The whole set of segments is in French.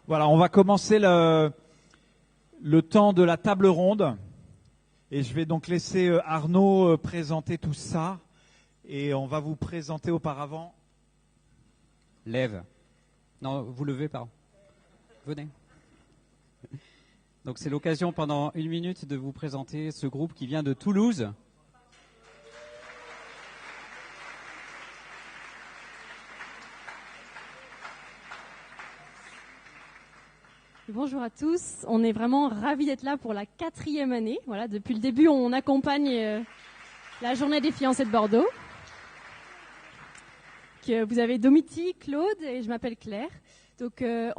Voilà, on va commencer le temps de la table ronde. Et je vais donc laisser Arnaud présenter tout ça. Et on va vous présenter auparavant. Lève. Non, vous levez pas. Venez. Donc c'est l'occasion pendant 1 minute de vous présenter ce groupe qui vient de Toulouse. Bonjour à tous, on est vraiment ravis d'être là pour la 4e année. Voilà, depuis le début, on accompagne la journée des fiancés de Bordeaux. Vous avez Domiti, Claude et je m'appelle Claire. Donc il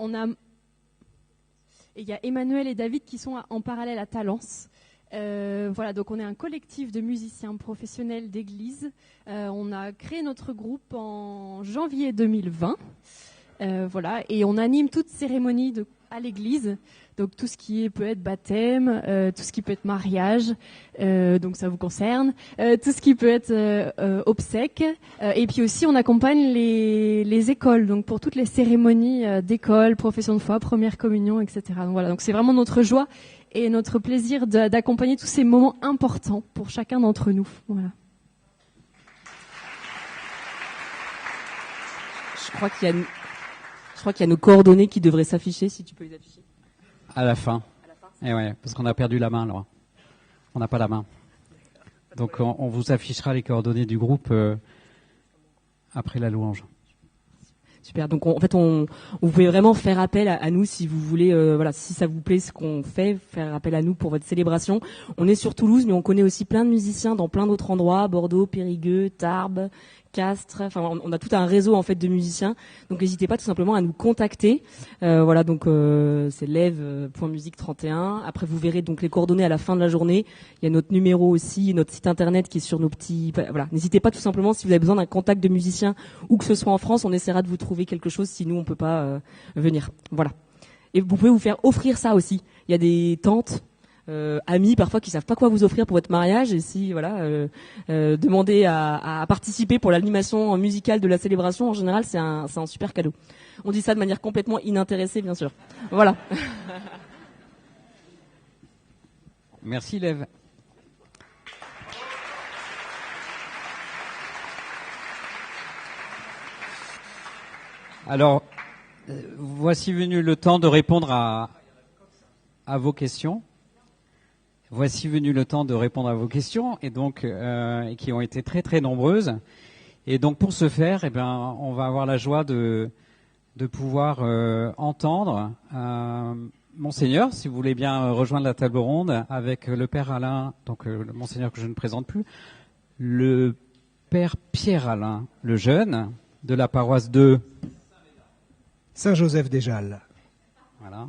y a Emmanuel et David qui sont en parallèle à Talence. Voilà, donc on est un collectif de musiciens professionnels d'église. On a créé notre groupe en janvier 2020. Voilà, et on anime toute cérémonie à l'église, donc tout ce qui peut être baptême, tout ce qui peut être mariage, donc ça vous concerne, tout ce qui peut être obsèques, et puis aussi on accompagne les écoles, donc pour toutes les cérémonies d'école, profession de foi, première communion, etc. Donc voilà, donc c'est vraiment notre joie et notre plaisir d'accompagner tous ces moments importants pour chacun d'entre nous. Voilà. Je crois qu'il y a nos coordonnées qui devraient s'afficher, si tu peux les afficher. À la fin. Et ouais, parce qu'on a perdu la main, là. On n'a pas la main. Donc on vous affichera les coordonnées du groupe après la louange. Super. Donc vous pouvez vraiment faire appel à nous si vous voulez, si ça vous plaît ce qu'on fait, faire appel à nous pour votre célébration. On est sur Toulouse, mais on connaît aussi plein de musiciens dans plein d'autres endroits, Bordeaux, Périgueux, Tarbes, Castres. Enfin, on a tout un réseau en fait de musiciens. Donc n'hésitez pas tout simplement à nous contacter. C'est lève.musique31. Après vous verrez donc les coordonnées à la fin de la journée. Il y a notre numéro aussi, notre site internet qui est sur nos petits. Voilà, n'hésitez pas tout simplement si vous avez besoin d'un contact de musicien ou que ce soit en France, on essaiera de vous trouver quelque chose si nous on peut pas venir. Voilà. Et vous pouvez vous faire offrir ça aussi. Il y a des tantes. Amis parfois qui savent pas quoi vous offrir pour votre mariage et si demandez à participer pour l'animation musicale de la célébration, en général c'est un super cadeau. On dit ça de manière complètement inintéressée bien sûr. Voilà. Merci Lève. Alors voici venu le temps de répondre à vos questions. Voici venu le temps de répondre à vos questions et donc qui ont été très très nombreuses. Et donc pour ce faire, on va avoir la joie de pouvoir entendre Monseigneur, si vous voulez bien rejoindre la table ronde avec le Père Alain, donc le Monseigneur que je ne présente plus, le Père Pierre Alain, le jeune de la paroisse de Saint-Joseph des Jalles. Voilà.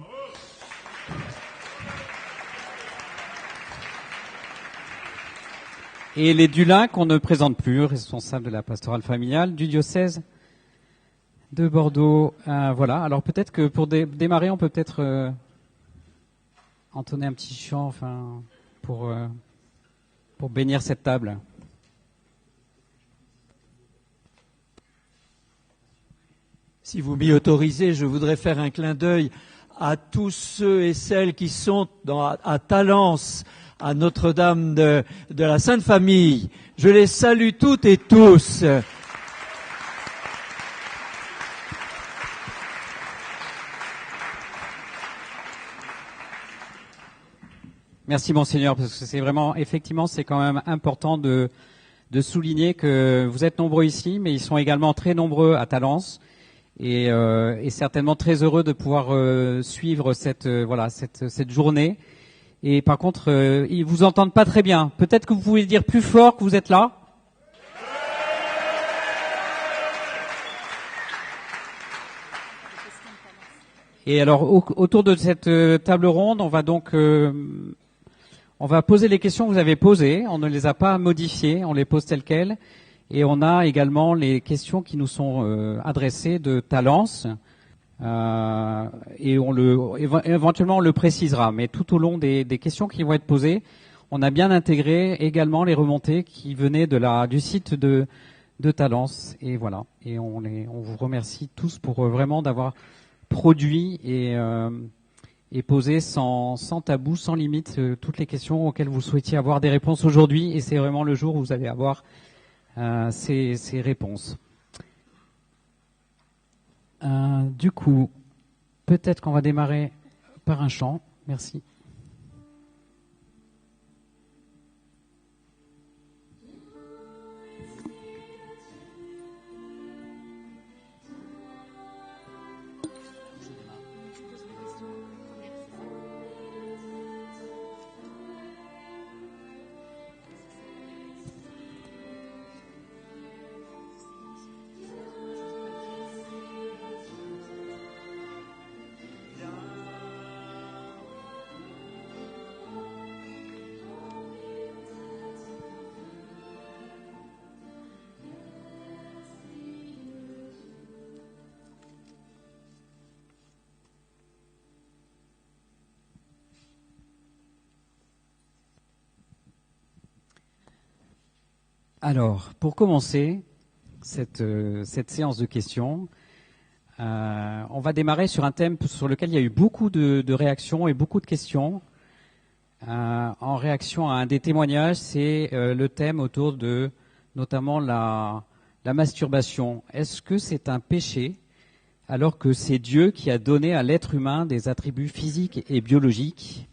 Et les Dulin qu'on ne présente plus, responsable de la pastorale familiale du diocèse de Bordeaux. Voilà, alors peut-être que pour démarrer, on peut peut-être entonner un petit chant pour bénir cette table. Si vous m'y autorisez, je voudrais faire un clin d'œil à tous ceux et celles qui sont à Talence, à Notre-Dame de la Sainte Famille. Je les salue toutes et tous. Merci Monseigneur, parce que c'est vraiment, effectivement, c'est quand même important de souligner que vous êtes nombreux ici, mais ils sont également très nombreux à Talence et certainement très heureux de pouvoir suivre cette journée. Et par contre, ils vous entendent pas très bien. Peut-être que vous pouvez dire plus fort que vous êtes là. Et alors, autour de cette table ronde, on va donc, on va poser les questions que vous avez posées. On ne les a pas modifiées, on les pose telles quelles. Et on a également les questions qui nous sont adressées de Talence. Et éventuellement on le précisera, mais tout au long des questions qui vont être posées, on a bien intégré également les remontées qui venaient du site de Talence. Et voilà. Et on vous remercie tous pour vraiment d'avoir produit et posé sans tabou, sans limite, toutes les questions auxquelles vous souhaitiez avoir des réponses aujourd'hui. Et c'est vraiment le jour où vous allez avoir ces réponses. Du coup, peut-être qu'on va démarrer par un chant. Merci. Alors, pour commencer cette séance de questions, on va démarrer sur un thème sur lequel il y a eu beaucoup de réactions et beaucoup de questions. En réaction à un des témoignages, c'est le thème autour de notamment la masturbation. Est-ce que c'est un péché alors que c'est Dieu qui a donné à l'être humain des attributs physiques et biologiques?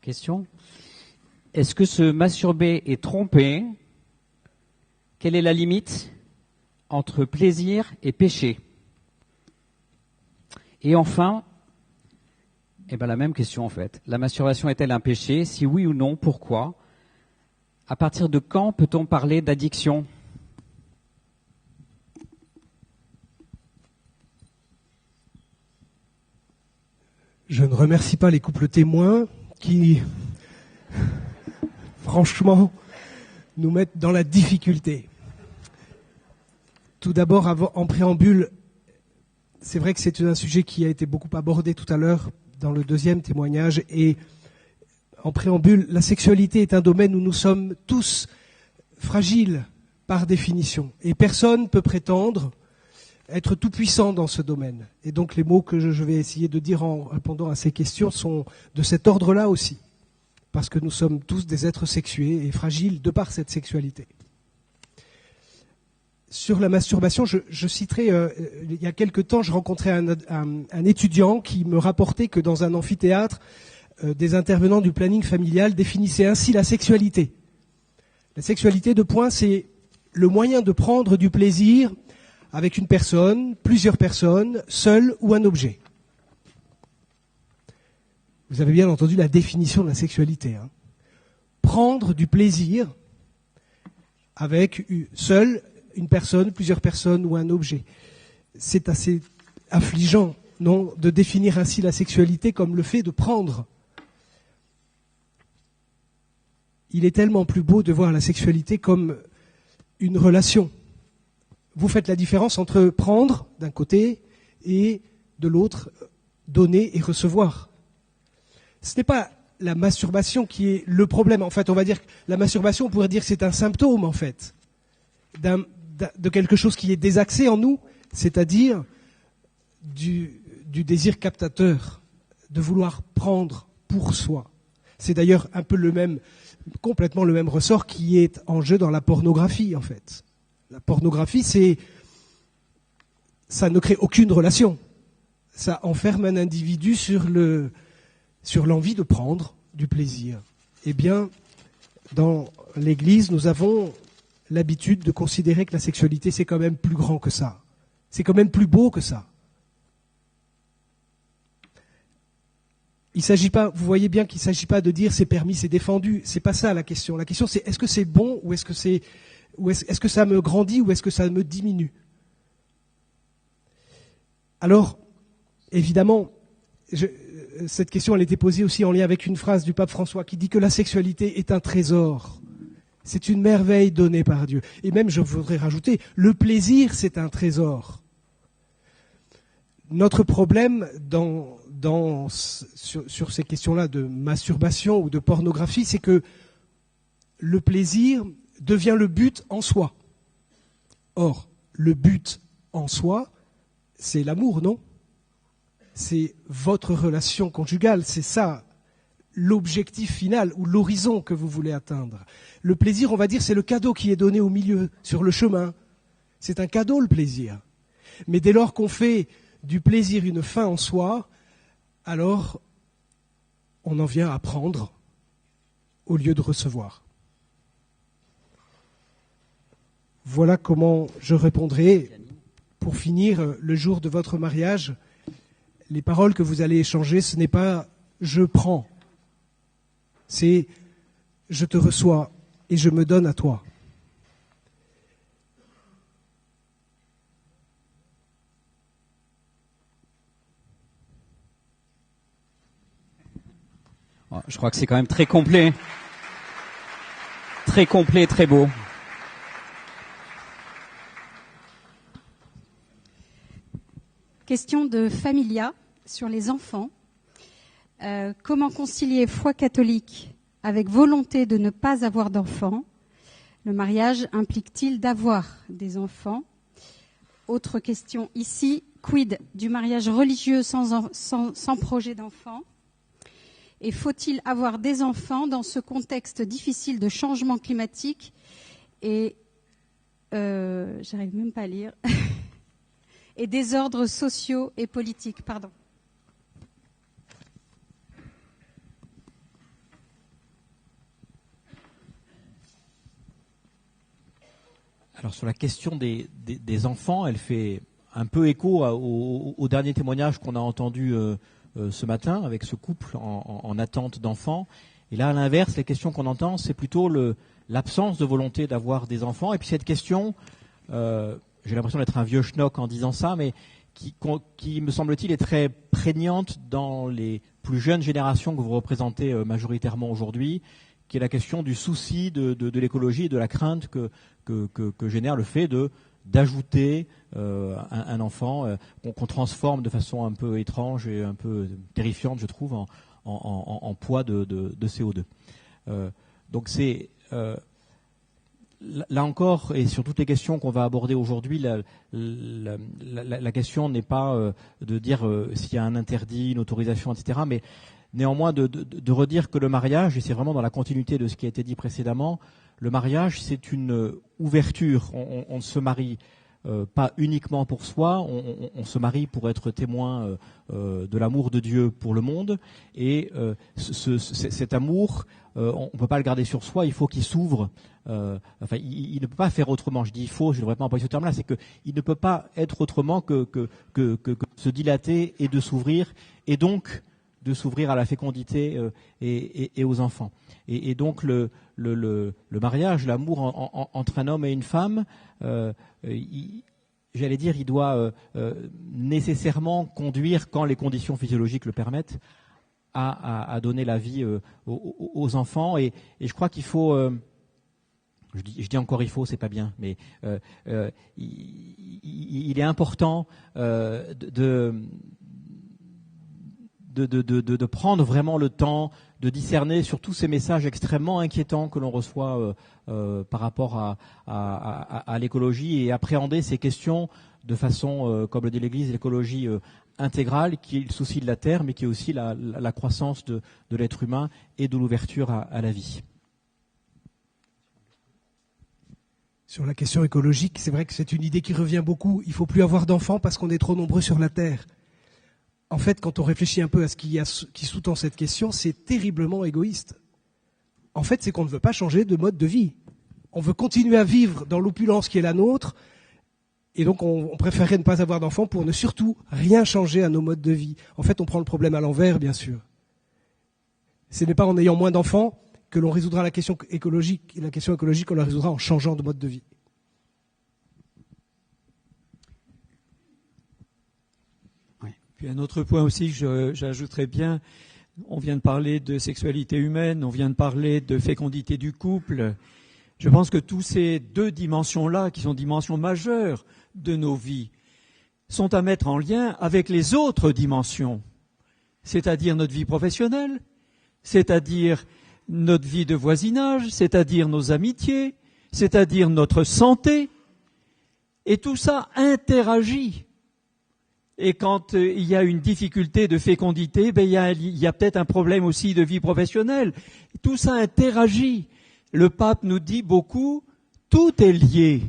Question. Est-ce que se masturber est tromper? Quelle est la limite entre plaisir et péché? Et enfin, la même question en fait. La masturbation est-elle un péché? Si oui ou non, pourquoi? À partir de quand peut-on parler d'addiction? Je ne remercie pas les couples témoins qui, franchement, nous mettent dans la difficulté. Tout d'abord, en préambule, c'est vrai que c'est un sujet qui a été beaucoup abordé tout à l'heure dans le deuxième témoignage. Et en préambule, la sexualité est un domaine où nous sommes tous fragiles par définition. Et personne ne peut prétendre être tout puissant dans ce domaine. Et donc les mots que je vais essayer de dire en répondant à ces questions sont de cet ordre-là aussi. Parce que nous sommes tous des êtres sexués et fragiles de par cette sexualité. Sur la masturbation, je citerai, il y a quelque temps, je rencontrais un étudiant qui me rapportait que dans un amphithéâtre, des intervenants du planning familial définissaient ainsi la sexualité. La sexualité, c'est le moyen de prendre du plaisir avec une personne, plusieurs personnes, seul ou un objet. Vous avez bien entendu la définition de la sexualité. Hein. Prendre du plaisir avec seul une personne, plusieurs personnes ou un objet. C'est assez affligeant, non, de définir ainsi la sexualité comme le fait de prendre. Il est tellement plus beau de voir la sexualité comme une relation. Vous faites la différence entre prendre d'un côté et de l'autre donner et recevoir. Ce n'est pas la masturbation qui est le problème. En fait, on va dire que la masturbation, on pourrait dire que c'est un symptôme, en fait, de quelque chose qui est désaxé en nous, c'est-à-dire du désir captateur, de vouloir prendre pour soi. C'est d'ailleurs un peu complètement le même ressort qui est en jeu dans la pornographie, en fait. La pornographie, ça ne crée aucune relation. Ça enferme un individu sur l'envie de prendre du plaisir. Eh bien, dans l'Église, nous avons l'habitude de considérer que la sexualité, c'est quand même plus grand que ça. C'est quand même plus beau que ça. Il s'agit pas, vous voyez bien qu'il ne s'agit pas de dire c'est permis, c'est défendu. C'est pas ça la question. La question, c'est est-ce que c'est bon ou est-ce que ça me grandit ou est-ce que ça me diminue? Alors, évidemment, cette question, elle était posée aussi en lien avec une phrase du pape François qui dit que la sexualité est un trésor. C'est une merveille donnée par Dieu. Et même, je voudrais rajouter, le plaisir, c'est un trésor. Notre problème sur ces questions-là de masturbation ou de pornographie, c'est que le plaisir devient le but en soi. Or, le but en soi, c'est l'amour, non? c'est votre relation conjugale, c'est ça l'objectif final ou l'horizon que vous voulez atteindre. Le plaisir, on va dire, c'est le cadeau qui est donné au milieu, sur le chemin. C'est un cadeau, le plaisir. Mais dès lors qu'on fait du plaisir une fin en soi, alors on en vient à prendre au lieu de recevoir. Voilà comment je répondrai. Pour finir, le jour de votre mariage, les paroles que vous allez échanger, ce n'est pas « je prends », c'est « je te reçois et je me donne à toi ». Je crois que c'est quand même très complet, très beau. Question de Familia sur les enfants. Comment concilier foi catholique avec volonté de ne pas avoir d'enfants? Le mariage implique-t-il d'avoir des enfants? Autre question ici, quid du mariage religieux sans projet d'enfant? Et faut-il avoir des enfants dans ce contexte difficile de changement climatique et j'arrive même pas à lire et désordres sociaux et politiques, pardon. Alors sur la question des enfants, elle fait un peu écho au dernier témoignage qu'on a entendu ce matin avec ce couple en attente d'enfants. Et là, à l'inverse, les questions qu'on entend, c'est plutôt l'absence de volonté d'avoir des enfants. Et puis cette question, j'ai l'impression d'être un vieux schnock en disant ça, mais qui me semble-t-il, est très prégnante dans les plus jeunes générations que vous représentez majoritairement aujourd'hui, qui est la question du souci de l'écologie et de la crainte que génère le fait d'ajouter un enfant qu'on transforme de façon un peu étrange et un peu terrifiante, je trouve, en poids de CO2. Donc c'est là encore, et sur toutes les questions qu'on va aborder aujourd'hui, la question n'est pas de dire s'il y a un interdit, une autorisation, etc., mais néanmoins de redire que le mariage, et c'est vraiment dans la continuité de ce qui a été dit précédemment, le mariage, c'est une ouverture. On ne se marie pas uniquement pour soi, on se marie pour être témoin de l'amour de Dieu pour le monde. Et cet amour, on ne peut pas le garder sur soi, il faut qu'il s'ouvre. Il ne peut pas faire autrement. Je dis il faut, je ne devrais pas employer ce terme-là, c'est qu'il ne peut pas être autrement que se dilater et de s'ouvrir, et donc de s'ouvrir à la fécondité et aux enfants. Et donc le mariage, l'amour entre un homme et une femme, j'allais dire, il doit nécessairement conduire, quand les conditions physiologiques le permettent, à donner la vie aux enfants. Et je crois qu'il faut, je dis encore il faut, c'est pas bien, mais il est important de prendre vraiment le temps de discerner sur tous ces messages extrêmement inquiétants que l'on reçoit par rapport à l'écologie, et appréhender ces questions de façon, comme le dit l'Église, l'écologie intégrale, qui est le souci de la terre, mais qui est aussi la croissance de l'être humain et de l'ouverture à la vie. Sur la question écologique, c'est vrai que c'est une idée qui revient beaucoup. Il ne faut plus avoir d'enfants parce qu'on est trop nombreux sur la Terre. En fait, quand on réfléchit un peu à ce qui sous-tend cette question, c'est terriblement égoïste. En fait, c'est qu'on ne veut pas changer de mode de vie. On veut continuer à vivre dans l'opulence qui est la nôtre, et donc on préférerait ne pas avoir d'enfants pour ne surtout rien changer à nos modes de vie. En fait, on prend le problème à l'envers, bien sûr. Ce n'est pas en ayant moins d'enfants que l'on résoudra la question écologique. Et la question écologique, on la résoudra en changeant de mode de vie. Puis un autre point aussi que j'ajouterais bien, on vient de parler de sexualité humaine, on vient de parler de fécondité du couple. Je pense que tous ces deux dimensions-là, qui sont dimensions majeures de nos vies, sont à mettre en lien avec les autres dimensions, c'est-à-dire notre vie professionnelle, c'est-à-dire notre vie de voisinage, c'est-à-dire nos amitiés, c'est-à-dire notre santé. Et tout ça interagit. Et quand il y a une difficulté de fécondité, il y a peut-être un problème aussi de vie professionnelle. Tout ça interagit. Le pape nous dit beaucoup, tout est lié.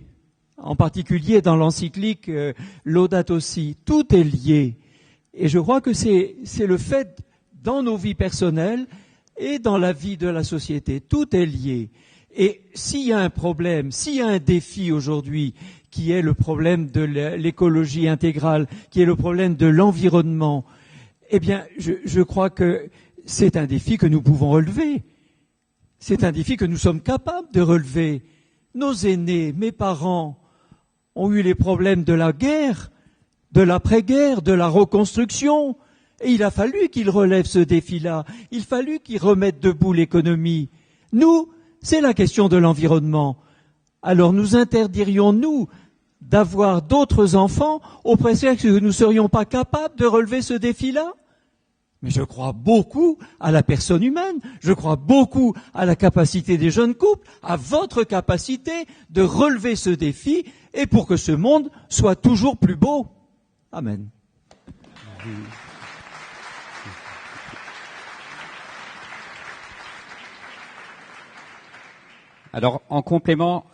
En particulier dans l'encyclique Laudato Si, tout est lié. Et je crois que c'est le fait dans nos vies personnelles et dans la vie de la société. Tout est lié. Et s'il y a un problème, s'il y a un défi aujourd'hui, qui est le problème de l'écologie intégrale, qui est le problème de l'environnement, eh bien, je crois que c'est un défi que nous pouvons relever. C'est un défi que nous sommes capables de relever. Nos aînés, mes parents, ont eu les problèmes de la guerre, de l'après-guerre, de la reconstruction. Et il a fallu qu'ils relèvent ce défi-là. Il a fallu qu'ils remettent debout l'économie. Nous, c'est la question de l'environnement. Alors nous interdirions-nous d'avoir d'autres enfants au prétexte que nous ne serions pas capables de relever ce défi-là? Mais je crois beaucoup à la personne humaine, je crois beaucoup à la capacité des jeunes couples, à votre capacité de relever ce défi et pour que ce monde soit toujours plus beau. Amen. Alors, en complément,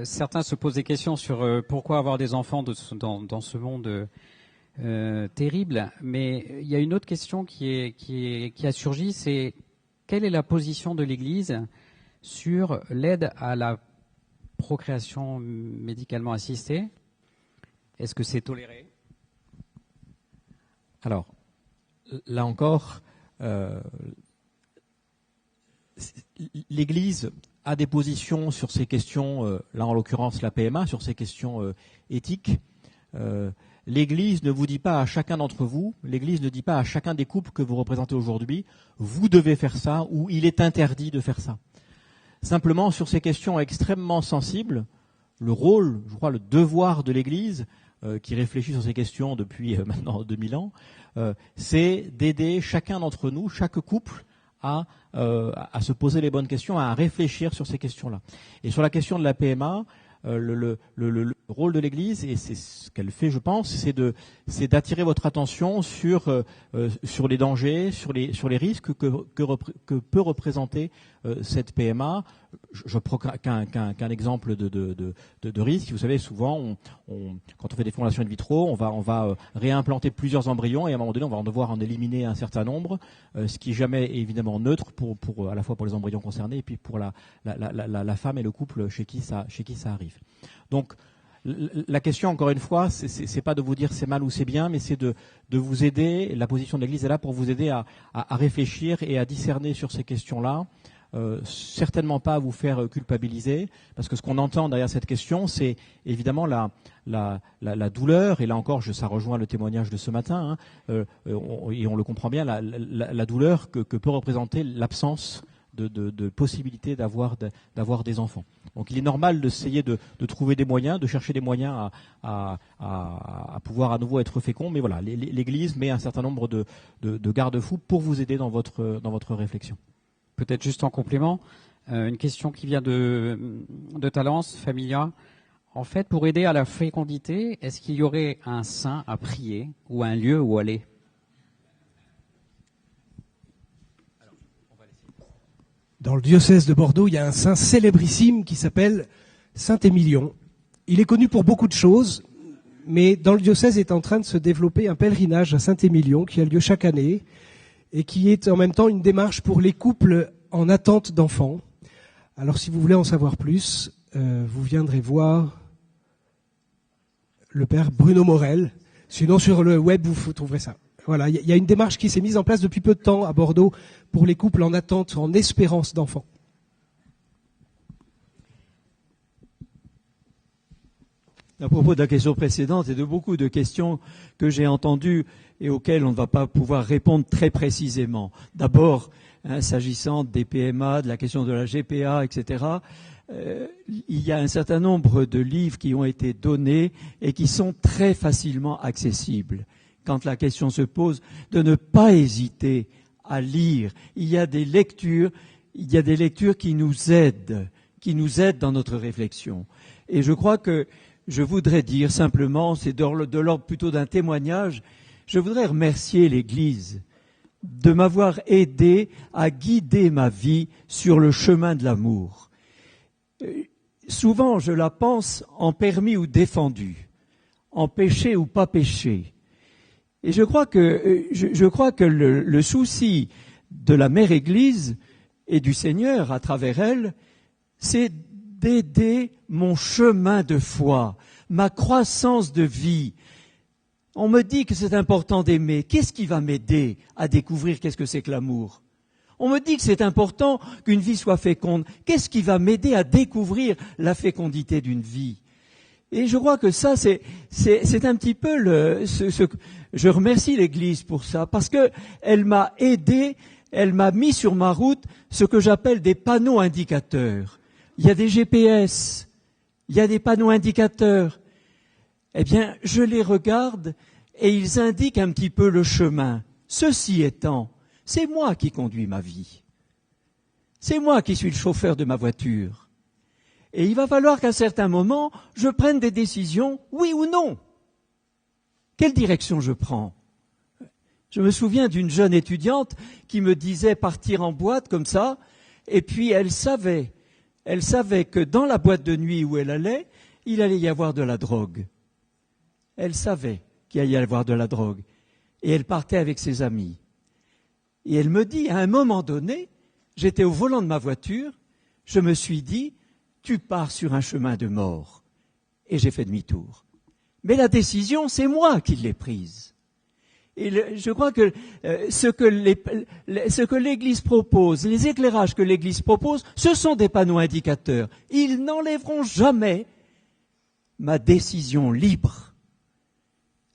certains se posent des questions sur pourquoi avoir des enfants dans ce monde terrible. Mais il y a une autre question qui a surgi, c'est quelle est la position de l'Église sur l'aide à la procréation médicalement assistée? Est-ce que c'est toléré? Alors, là encore, l'Église a des positions sur ces questions, là en l'occurrence la PMA, sur ces questions éthiques. L'Église ne vous dit pas à chacun d'entre vous, l'Église ne dit pas à chacun des couples que vous représentez aujourd'hui, vous devez faire ça ou il est interdit de faire ça. Simplement, sur ces questions extrêmement sensibles, le rôle, je crois, le devoir de l'Église, qui réfléchit sur ces questions depuis maintenant 2000 ans, c'est d'aider chacun d'entre nous, chaque couple, à se poser les bonnes questions, à réfléchir sur ces questions-là. Et sur la question de la PMA, le rôle de l'Église, et c'est ce qu'elle fait, je pense, c'est d'attirer votre attention sur les dangers, sur les risques que peut représenter cette PMA. Je prends qu'un exemple de risque. Vous savez, souvent, quand on fait des fécondations in vitro, on va réimplanter plusieurs embryons et à un moment donné, on va en devoir en éliminer un certain nombre, ce qui jamais est évidemment neutre pour à la fois pour les embryons concernés et puis pour la femme et le couple chez qui ça arrive. Donc, la question, encore une fois, c'est pas de vous dire c'est mal ou c'est bien, mais c'est de vous aider. La position de l'Église est là pour vous aider à réfléchir et à discerner sur ces questions-là. Certainement pas à vous faire culpabiliser, parce que ce qu'on entend derrière cette question, c'est évidemment la douleur, et là encore, ça rejoint le témoignage de ce matin, et on le comprend bien, la douleur que peut représenter l'absence de possibilité d'avoir des enfants. Donc il est normal d'essayer de trouver des moyens, de chercher des moyens à pouvoir à nouveau être fécond, mais voilà, l'Église met un certain nombre de garde-fous pour vous aider dans votre réflexion. Peut-être juste en complément, une question qui vient de Talence, Familia. En fait, pour aider à la fécondité, est-ce qu'il y aurait un saint à prier ou un lieu où aller? Dans le diocèse de Bordeaux, il y a un saint célébrissime qui s'appelle Saint Émilion. Il est connu pour beaucoup de choses, mais dans le diocèse est en train de se développer un pèlerinage à Saint Émilion qui a lieu chaque année et qui est en même temps une démarche pour les couples en attente d'enfants. Alors si vous voulez en savoir plus, vous viendrez voir le père Bruno Morel. Sinon sur le web, vous trouverez ça. Voilà, il y a une démarche qui s'est mise en place depuis peu de temps à Bordeaux pour les couples en attente, en espérance d'enfants. À propos de la question précédente et de beaucoup de questions que j'ai entendues et auxquelles on ne va pas pouvoir répondre très précisément. D'abord, s'agissant des PMA, de la question de la GPA, etc., il y a un certain nombre de livres qui ont été donnés et qui sont très facilement accessibles. Quand la question se pose, de ne pas hésiter à lire. Il y a des lectures qui nous aident dans notre réflexion. Et je crois que je voudrais dire simplement, c'est de l'ordre plutôt d'un témoignage, je voudrais remercier l'Église de m'avoir aidé à guider ma vie sur le chemin de l'amour. Souvent, je la pense en permis ou défendu, en péché ou pas péché. Et je crois que le souci de la Mère Église et du Seigneur à travers elle, c'est d'aider mon chemin de foi, ma croissance de vie. On me dit que c'est important d'aimer. Qu'est-ce qui va m'aider à découvrir qu'est-ce que c'est que l'amour? On me dit que c'est important qu'une vie soit féconde. Qu'est-ce qui va m'aider à découvrir la fécondité d'une vie? Et je crois que ça, c'est un petit peu je remercie l'Église pour ça, parce que elle m'a aidé, elle m'a mis sur ma route ce que j'appelle des panneaux indicateurs. Il y a des GPS, il y a des panneaux indicateurs. Eh bien, je les regarde et ils indiquent un petit peu le chemin. Ceci étant, c'est moi qui conduis ma vie. C'est moi qui suis le chauffeur de ma voiture. Et il va falloir qu'à certains moments, je prenne des décisions, oui ou non. Quelle direction je prends? Je me souviens d'une jeune étudiante qui me disait partir en boîte comme ça, et puis elle savait que dans la boîte de nuit où elle allait, il allait y avoir de la drogue. Elle savait qu'il allait y avoir de la drogue. Et elle partait avec ses amis. Et elle me dit, à un moment donné, j'étais au volant de ma voiture, je me suis dit, tu pars sur un chemin de mort. Et j'ai fait demi-tour. Mais la décision, c'est moi qui l'ai prise. Et je crois que ce que l'Église propose, les éclairages que l'Église propose, ce sont des panneaux indicateurs. Ils n'enlèveront jamais ma décision libre.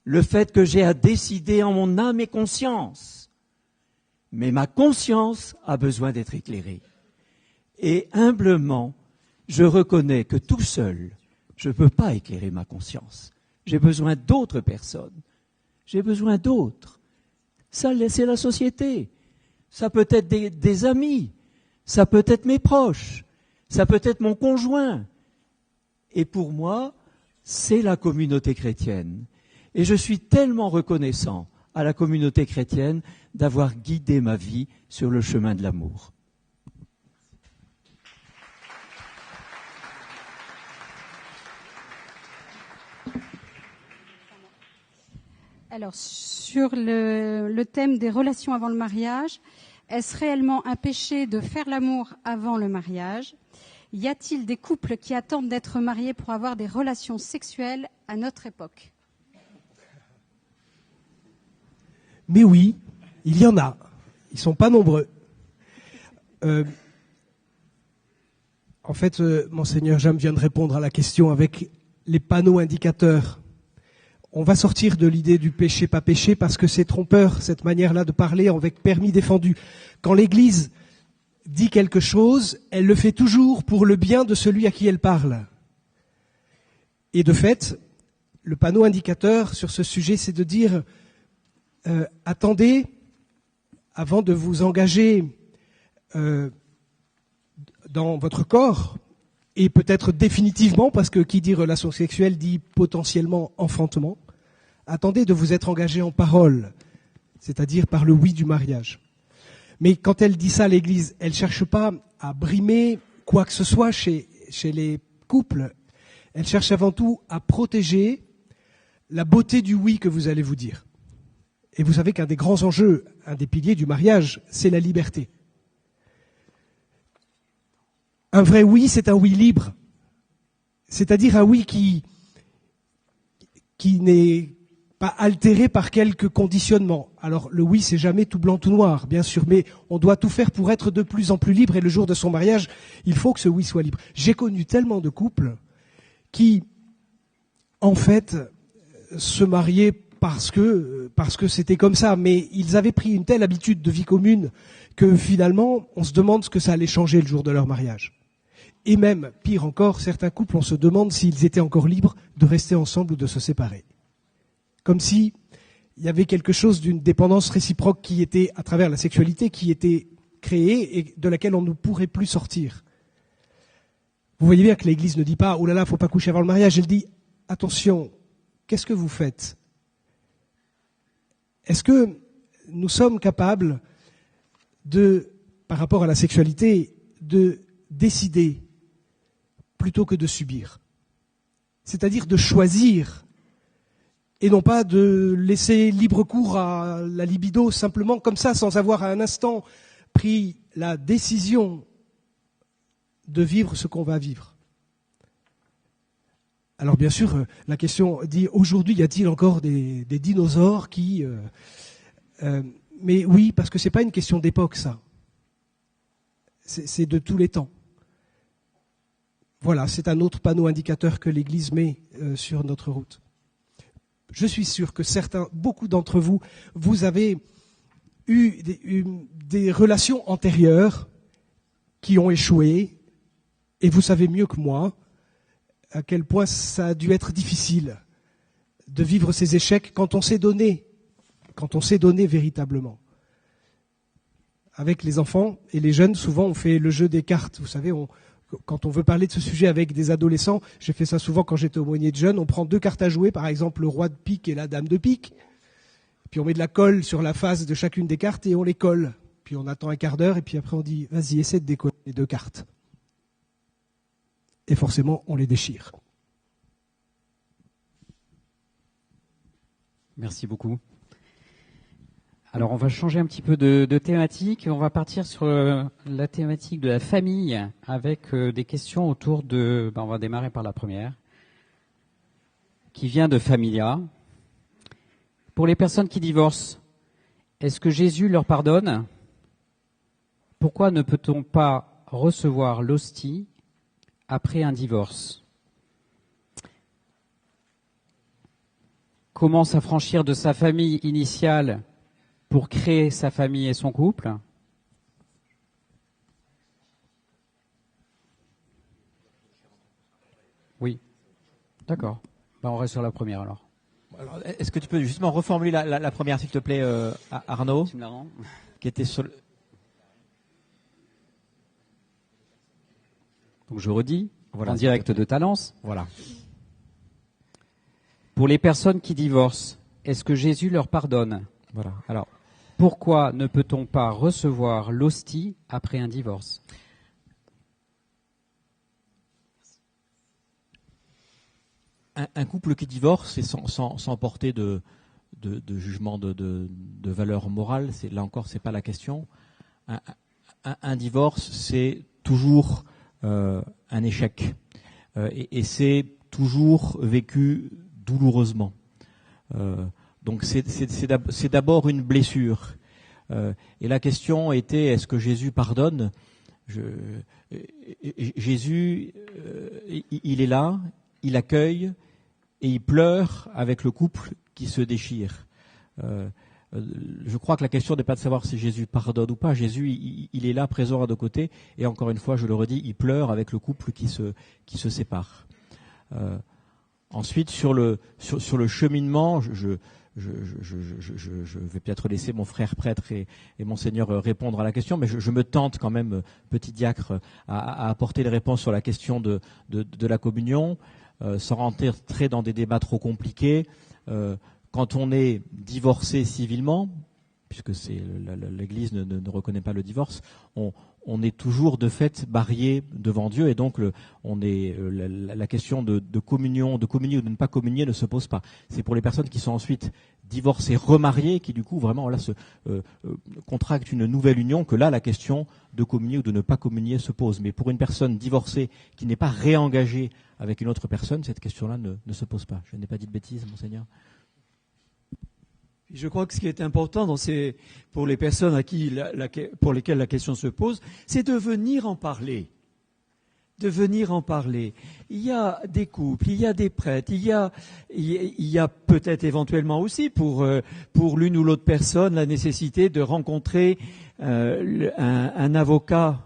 Le fait que j'ai à décider en mon âme et conscience. Mais ma conscience a besoin d'être éclairée. Et humblement, je reconnais que tout seul, je ne peux pas éclairer ma conscience. J'ai besoin d'autres personnes. J'ai besoin d'autres. Ça, c'est la société. Ça peut être des amis. Ça peut être mes proches. Ça peut être mon conjoint. Et pour moi, c'est la communauté chrétienne. Et je suis tellement reconnaissant à la communauté chrétienne d'avoir guidé ma vie sur le chemin de l'amour. Alors, sur le thème des relations avant le mariage, est-ce réellement un péché de faire l'amour avant le mariage? Y a-t-il des couples qui attendent d'être mariés pour avoir des relations sexuelles à notre époque? Mais oui, il y en a. Ils ne sont pas nombreux. En fait, Monseigneur Jam vient de répondre à la question avec les panneaux indicateurs. On va sortir de l'idée du péché, pas péché, parce que c'est trompeur, cette manière-là de parler avec permis défendu. Quand l'Église dit quelque chose, elle le fait toujours pour le bien de celui à qui elle parle. Et de fait, le panneau indicateur sur ce sujet, c'est de dire attendez, avant de vous engager dans votre corps, et peut-être définitivement, parce que qui dit relation sexuelle dit potentiellement enfantement, attendez de vous être engagé en parole, c'est-à-dire par le oui du mariage. Mais quand elle dit ça, l'Église, elle ne cherche pas à brimer quoi que ce soit chez les couples. Elle cherche avant tout à protéger la beauté du oui que vous allez vous dire. Et vous savez qu'un des grands enjeux, un des piliers du mariage, c'est la liberté. Un vrai oui, c'est un oui libre. C'est-à-dire un oui qui n'est pas altéré par quelques conditionnements. Alors le oui, c'est jamais tout blanc, tout noir, bien sûr, mais on doit tout faire pour être de plus en plus libre, et le jour de son mariage, il faut que ce oui soit libre. J'ai connu tellement de couples qui, en fait, se mariaient parce que c'était comme ça, mais ils avaient pris une telle habitude de vie commune que finalement, on se demande ce que ça allait changer le jour de leur mariage. Et même, pire encore, certains couples, on se demande s'ils étaient encore libres de rester ensemble ou de se séparer. Comme si il y avait quelque chose d'une dépendance réciproque qui était, à travers la sexualité, qui était créée et de laquelle on ne pourrait plus sortir. Vous voyez bien que l'Église ne dit pas « Oh là là, il ne faut pas coucher avant le mariage », elle dit « Attention, qu'est-ce que vous faites ? est-ce que nous sommes capables de, par rapport à la sexualité, de décider plutôt que de subir? C'est-à-dire de choisir et non pas de laisser libre cours à la libido simplement comme ça, sans avoir à un instant pris la décision de vivre ce qu'on va vivre. Alors bien sûr, la question dit, aujourd'hui, y a-t-il encore des dinosaures qui... mais oui, parce que c'est pas une question d'époque, ça. C'est de tous les temps. Voilà, c'est un autre panneau indicateur que l'Église met sur notre route. Je suis sûr que beaucoup d'entre vous, vous avez eu des relations antérieures qui ont échoué, et vous savez mieux que moi à quel point ça a dû être difficile de vivre ces échecs quand on s'est donné véritablement. Avec les enfants et les jeunes, souvent on fait le jeu des cartes. Vous savez, quand on veut parler de ce sujet avec des adolescents, j'ai fait ça souvent quand j'étais aumônier de jeunes, on prend 2 cartes à jouer, par exemple le roi de pique et la dame de pique, puis on met de la colle sur la face de chacune des cartes et on les colle. Puis on attend un quart d'heure et puis après on dit « vas-y, essaie de décoller les 2 cartes ». Et forcément, on les déchire. Merci beaucoup. Alors, on va changer un petit peu de thématique. On va partir sur la thématique de la famille avec des questions autour de... on va démarrer par la première, qui vient de Familia. Pour les personnes qui divorcent, est-ce que Jésus leur pardonne? Pourquoi ne peut-on pas recevoir l'hostie après un divorce? Comment s'affranchir de sa famille initiale pour créer sa famille et son couple? Oui. D'accord. On reste sur la première alors. Alors, est-ce que tu peux justement reformuler la première, s'il te plaît, Arnaud? Tu me la rends? Qui était sur le... Donc je redis, voilà, en direct de Talence. Voilà. Pour les personnes qui divorcent, est-ce que Jésus leur pardonne? Voilà. Alors, pourquoi ne peut-on pas recevoir l'hostie après un divorce? Un couple qui divorce, c'est sans porter de jugement de valeur morale, là encore, c'est pas la question. Un divorce, c'est toujours un échec. Et c'est toujours vécu douloureusement. Donc c'est d'abord une blessure. Et la question était, est-ce que Jésus pardonne? Jésus, il est là, il accueille et il pleure avec le couple qui se déchire. Je crois que la question n'est pas de savoir si Jésus pardonne ou pas. Jésus, il est là, présent à nos côtés, et encore une fois, je le redis, il pleure avec le couple qui se sépare. Ensuite, sur le cheminement, je vais peut-être laisser mon frère prêtre et Monseigneur répondre à la question, mais je me tente quand même, petit diacre, à apporter les réponses sur la question de la communion, sans rentrer dans des débats trop compliqués. Quand on est divorcé civilement, puisque l'Église ne reconnaît pas le divorce, on est toujours de fait marié devant Dieu, et donc la question de communion, de communier ou de ne pas communier ne se pose pas. C'est pour les personnes qui sont ensuite divorcées, remariées, qui du coup vraiment contractent une nouvelle union, que là la question de communier ou de ne pas communier se pose. Mais pour une personne divorcée qui n'est pas réengagée avec une autre personne, cette question-là ne se pose pas. Je n'ai pas dit de bêtises, Monseigneur. Je crois que ce qui est important pour les personnes pour lesquelles la question se pose, c'est de venir en parler. De venir en parler. Il y a des couples, il y a des prêtres, il y a peut-être éventuellement aussi pour l'une ou l'autre personne la nécessité de rencontrer un avocat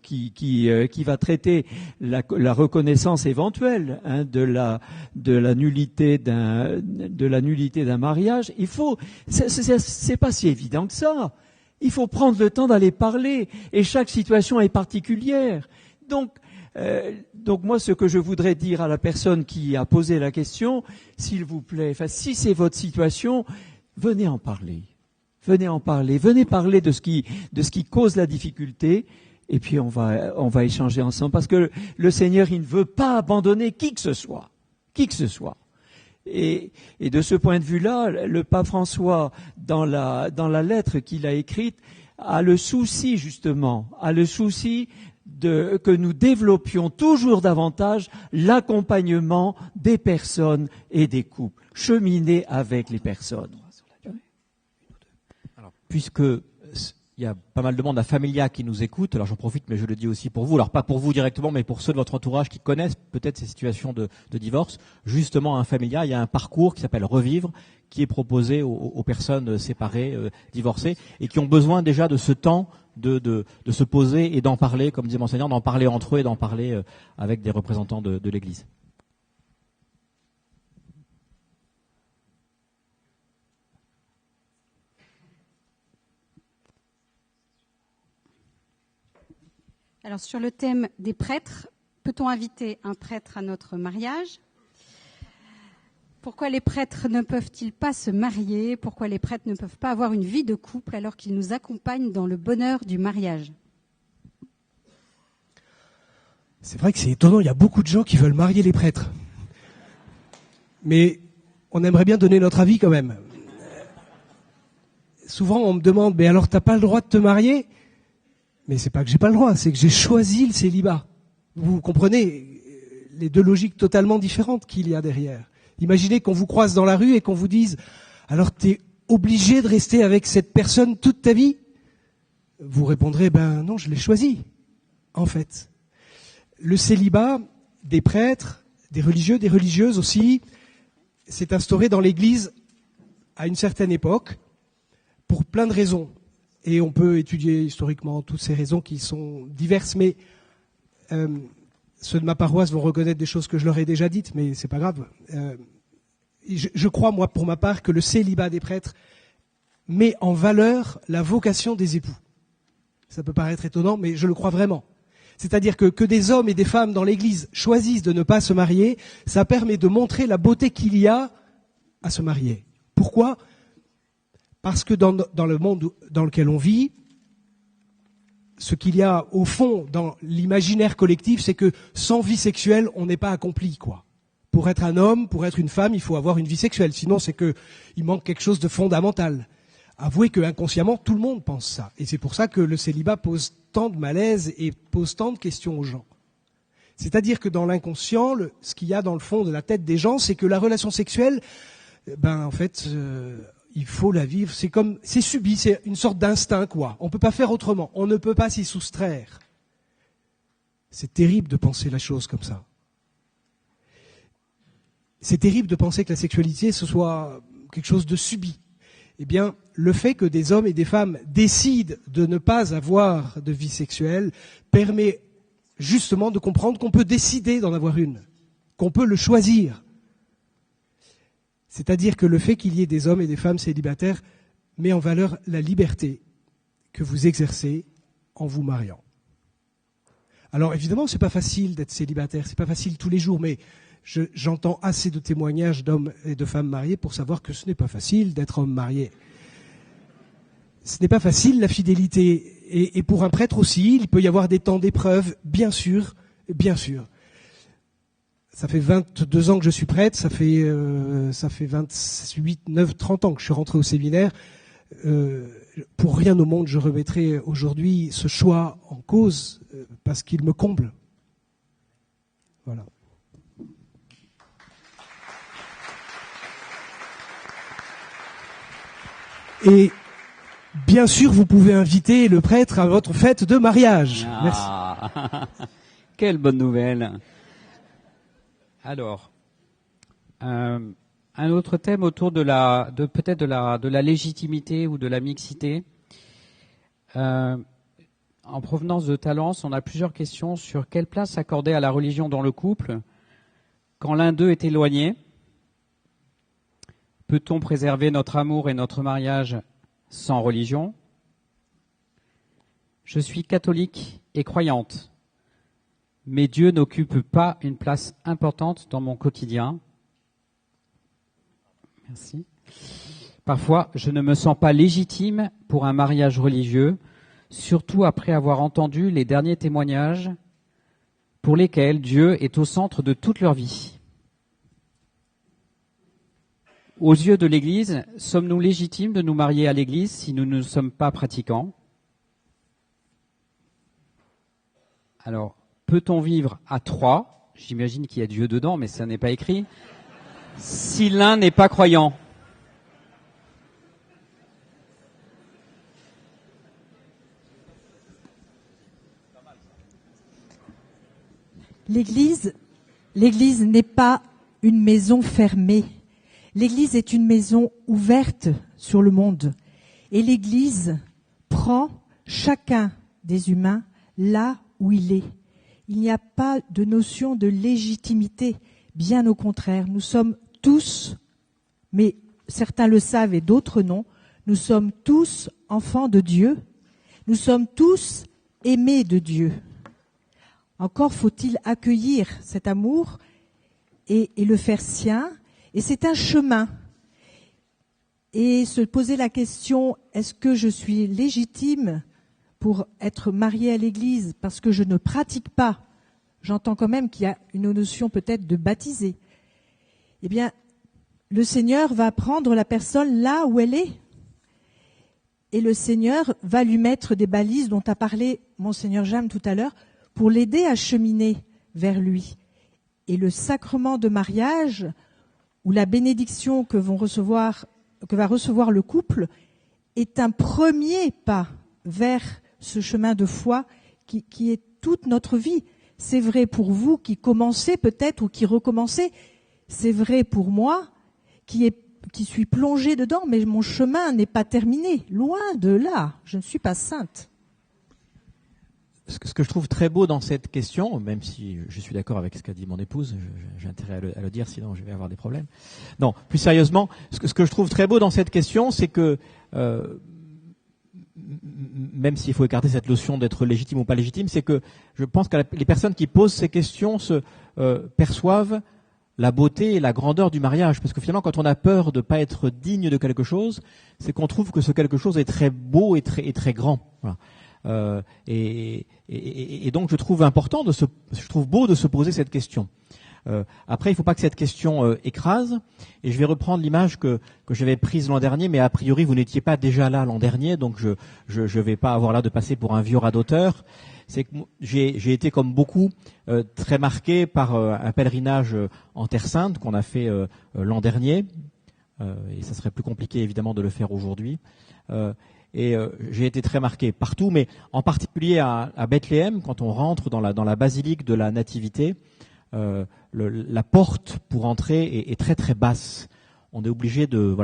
qui va traiter la reconnaissance éventuelle de la nullité d'un mariage. C'est pas si évident que ça. Il faut prendre le temps d'aller parler, et chaque situation est particulière. Donc moi, ce que je voudrais dire à la personne qui a posé la question, s'il vous plaît, si c'est votre situation, venez en parler. Venez en parler. Venez parler de ce qui cause la difficulté. Et puis on va échanger ensemble. Parce que le Seigneur, il ne veut pas abandonner qui que ce soit. Qui que ce soit. Et de ce point de vue-là, le pape François, dans la lettre qu'il a écrite, a le souci que nous développions toujours davantage l'accompagnement des personnes et des couples, cheminer avec les personnes. Alors, puisque il y a pas mal de monde à Familia qui nous écoute, alors j'en profite, mais je le dis aussi pour vous, alors pas pour vous directement, mais pour ceux de votre entourage qui connaissent peut-être ces situations de divorce. Justement, à Familia, il y a un parcours qui s'appelle Revivre, qui est proposé aux personnes séparées, divorcées, et qui ont besoin déjà de ce temps de se poser et d'en parler, comme disait Monseigneur, d'en parler entre eux et d'en parler avec des représentants de l'Église. Alors, sur le thème des prêtres, peut-on inviter un prêtre à notre mariage ? Pourquoi les prêtres ne peuvent-ils pas se marier ? Pourquoi les prêtres ne peuvent pas avoir une vie de couple alors qu'ils nous accompagnent dans le bonheur du mariage ? C'est vrai que c'est étonnant, il y a beaucoup de gens qui veulent marier les prêtres. Mais on aimerait bien donner notre avis quand même. Souvent on me demande, mais alors t'as pas le droit de te marier ? Mais c'est pas que j'ai pas le droit, c'est que j'ai choisi le célibat. Vous comprenez les deux logiques totalement différentes qu'il y a derrière. Imaginez qu'on vous croise dans la rue et qu'on vous dise « Alors t'es obligé de rester avec cette personne toute ta vie ?» Vous répondrez « Ben non, je l'ai choisi, en fait. » Le célibat des prêtres, des religieux, des religieuses aussi, s'est instauré dans l'Église à une certaine époque pour plein de raisons. Et on peut étudier historiquement toutes ces raisons qui sont diverses, mais ceux de ma paroisse vont reconnaître des choses que je leur ai déjà dites, mais c'est pas grave. Je crois, moi, pour ma part, que le célibat des prêtres met en valeur la vocation des époux. Ça peut paraître étonnant, mais je le crois vraiment. C'est-à-dire que des hommes et des femmes dans l'Église choisissent de ne pas se marier, ça permet de montrer la beauté qu'il y a à se marier. Pourquoi ? Parce que dans le monde dans lequel on vit, ce qu'il y a au fond dans l'imaginaire collectif, c'est que sans vie sexuelle, on n'est pas accompli, quoi. Pour être un homme, pour être une femme, il faut avoir une vie sexuelle. Sinon, c'est que il manque quelque chose de fondamental. Avouez que inconsciemment, tout le monde pense ça. Et c'est pour ça que le célibat pose tant de malaise et pose tant de questions aux gens. C'est-à-dire que dans l'inconscient, ce qu'il y a dans le fond de la tête des gens, c'est que la relation sexuelle, en fait, il faut la vivre. C'est subi, c'est une sorte d'instinct, quoi. On peut pas faire autrement. On ne peut pas s'y soustraire. C'est terrible de penser la chose comme ça. C'est terrible de penser que la sexualité, ce soit quelque chose de subi. Eh bien, le fait que des hommes et des femmes décident de ne pas avoir de vie sexuelle permet justement de comprendre qu'on peut décider d'en avoir une, qu'on peut le choisir. C'est-à-dire que le fait qu'il y ait des hommes et des femmes célibataires met en valeur la liberté que vous exercez en vous mariant. Alors évidemment, c'est pas facile d'être célibataire, c'est pas facile tous les jours, mais j'entends assez de témoignages d'hommes et de femmes mariés pour savoir que ce n'est pas facile d'être homme marié. Ce n'est pas facile la fidélité. Et pour un prêtre aussi, il peut y avoir des temps d'épreuve, bien sûr, bien sûr. Ça fait 22 ans que je suis prêtre, ça fait 28, 9, 30 ans que je suis rentré au séminaire. Pour rien au monde, je remettrai aujourd'hui ce choix en cause, parce qu'il me comble. Voilà. Et bien sûr, vous pouvez inviter le prêtre à votre fête de mariage. Merci. Quelle bonne nouvelle. Alors, un autre thème autour de la légitimité ou de la mixité. En provenance de Talence, on a plusieurs questions sur quelle place accorder à la religion dans le couple quand l'un d'eux est éloigné. Peut-on préserver notre amour et notre mariage sans religion ? Je suis catholique et croyante, mais Dieu n'occupe pas une place importante dans mon quotidien. Merci. Parfois, je ne me sens pas légitime pour un mariage religieux, surtout après avoir entendu les derniers témoignages pour lesquels Dieu est au centre de toute leur vie. Aux yeux de l'Église, sommes-nous légitimes de nous marier à l'Église si nous ne sommes pas pratiquants ? Alors, peut-on vivre à 3 ? J'imagine qu'il y a Dieu dedans, mais ça n'est pas écrit. Si l'un n'est pas croyant. L'Église n'est pas une maison fermée. L'Église est une maison ouverte sur le monde. Et l'Église prend chacun des humains là où il est. Il n'y a pas de notion de légitimité. Bien au contraire, nous sommes tous, mais certains le savent et d'autres non, nous sommes tous enfants de Dieu. Nous sommes tous aimés de Dieu. Encore faut-il accueillir cet amour et le faire sien. Et c'est un chemin. Et se poser la question, est-ce que je suis légitime pour être mariée à l'Église parce que je ne pratique pas? J'entends quand même qu'il y a une notion peut-être de baptiser. Eh bien, le Seigneur va prendre la personne là où elle est. Et le Seigneur va lui mettre des balises dont a parlé Monseigneur Jam tout à l'heure, pour l'aider à cheminer vers lui. Et le sacrement de mariage, ou la bénédiction que va recevoir le couple, est un premier pas vers ce chemin de foi qui est toute notre vie. C'est vrai pour vous qui commencez peut-être ou qui recommencez. C'est vrai pour moi qui suis plongée dedans, mais mon chemin n'est pas terminé. Loin de là, je ne suis pas sainte. Ce que je trouve très beau dans cette question, même si je suis d'accord avec ce qu'a dit mon épouse, j'ai intérêt à le dire, sinon je vais avoir des problèmes. Non, plus sérieusement, ce que je trouve très beau dans cette question, c'est que même s'il faut écarter cette notion d'être légitime ou pas légitime, c'est que je pense que les personnes qui posent ces questions perçoivent la beauté et la grandeur du mariage. Parce que finalement, quand on a peur de ne pas être digne de quelque chose, c'est qu'on trouve que ce quelque chose est très beau et très grand. Voilà. Et donc je trouve beau de se poser cette question. Après, il ne faut pas que cette question écrase. Et je vais reprendre l'image que j'avais prise l'an dernier, mais a priori vous n'étiez pas déjà là l'an dernier, donc je vais pas avoir l'air de passer pour un vieux radoteur. C'est que j'ai été comme beaucoup très marqué par un pèlerinage en Terre Sainte qu'on a fait l'an dernier, et ça serait plus compliqué évidemment de le faire aujourd'hui. Et j'ai été très marqué partout, mais en particulier à Bethléem, quand on rentre dans la basilique de la Nativité, la porte pour entrer est très très basse. On est obligé de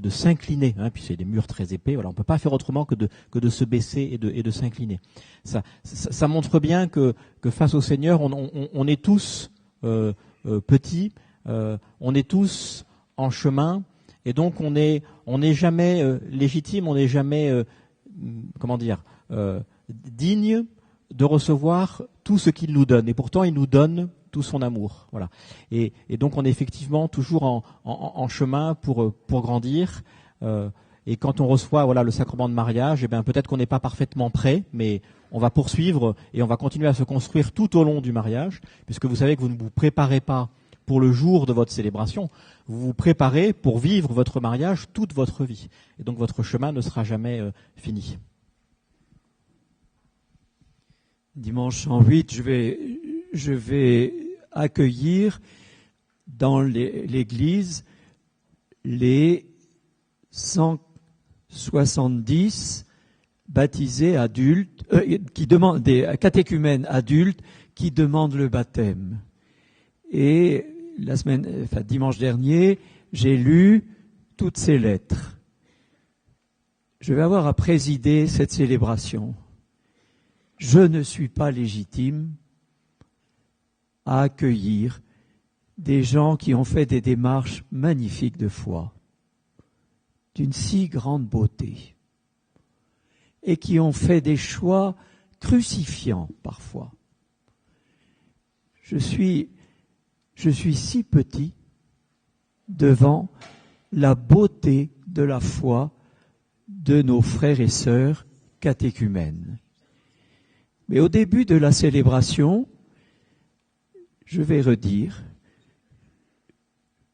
s'incliner, hein, puis c'est des murs très épais. Voilà, on peut pas faire autrement que de se baisser et de s'incliner. Ça montre bien que face au Seigneur, on est tous petits, on est tous en chemin. Et donc on n'est jamais légitime, on n'est jamais digne de recevoir tout ce qu'il nous donne. Et pourtant il nous donne tout son amour. Voilà. Et donc on est effectivement toujours en chemin pour grandir. Et quand on reçoit le sacrement de mariage, peut-être qu'on n'est pas parfaitement prêt, mais on va poursuivre et on va continuer à se construire tout au long du mariage, puisque vous savez que vous ne vous préparez pas pour le jour de votre célébration, vous vous préparez pour vivre votre mariage toute votre vie. Et donc votre chemin ne sera jamais fini. Dimanche en 8, je vais accueillir dans l'église les 170 baptisés adultes, qui demandent des catéchumènes adultes qui demandent le baptême. Et dimanche dernier, j'ai lu toutes ces lettres. Je vais avoir à présider cette célébration. Je ne suis pas légitime à accueillir des gens qui ont fait des démarches magnifiques de foi, d'une si grande beauté, et qui ont fait des choix crucifiants parfois. Je suis si petit devant la beauté de la foi de nos frères et sœurs catéchumènes. Mais au début de la célébration, je vais redire,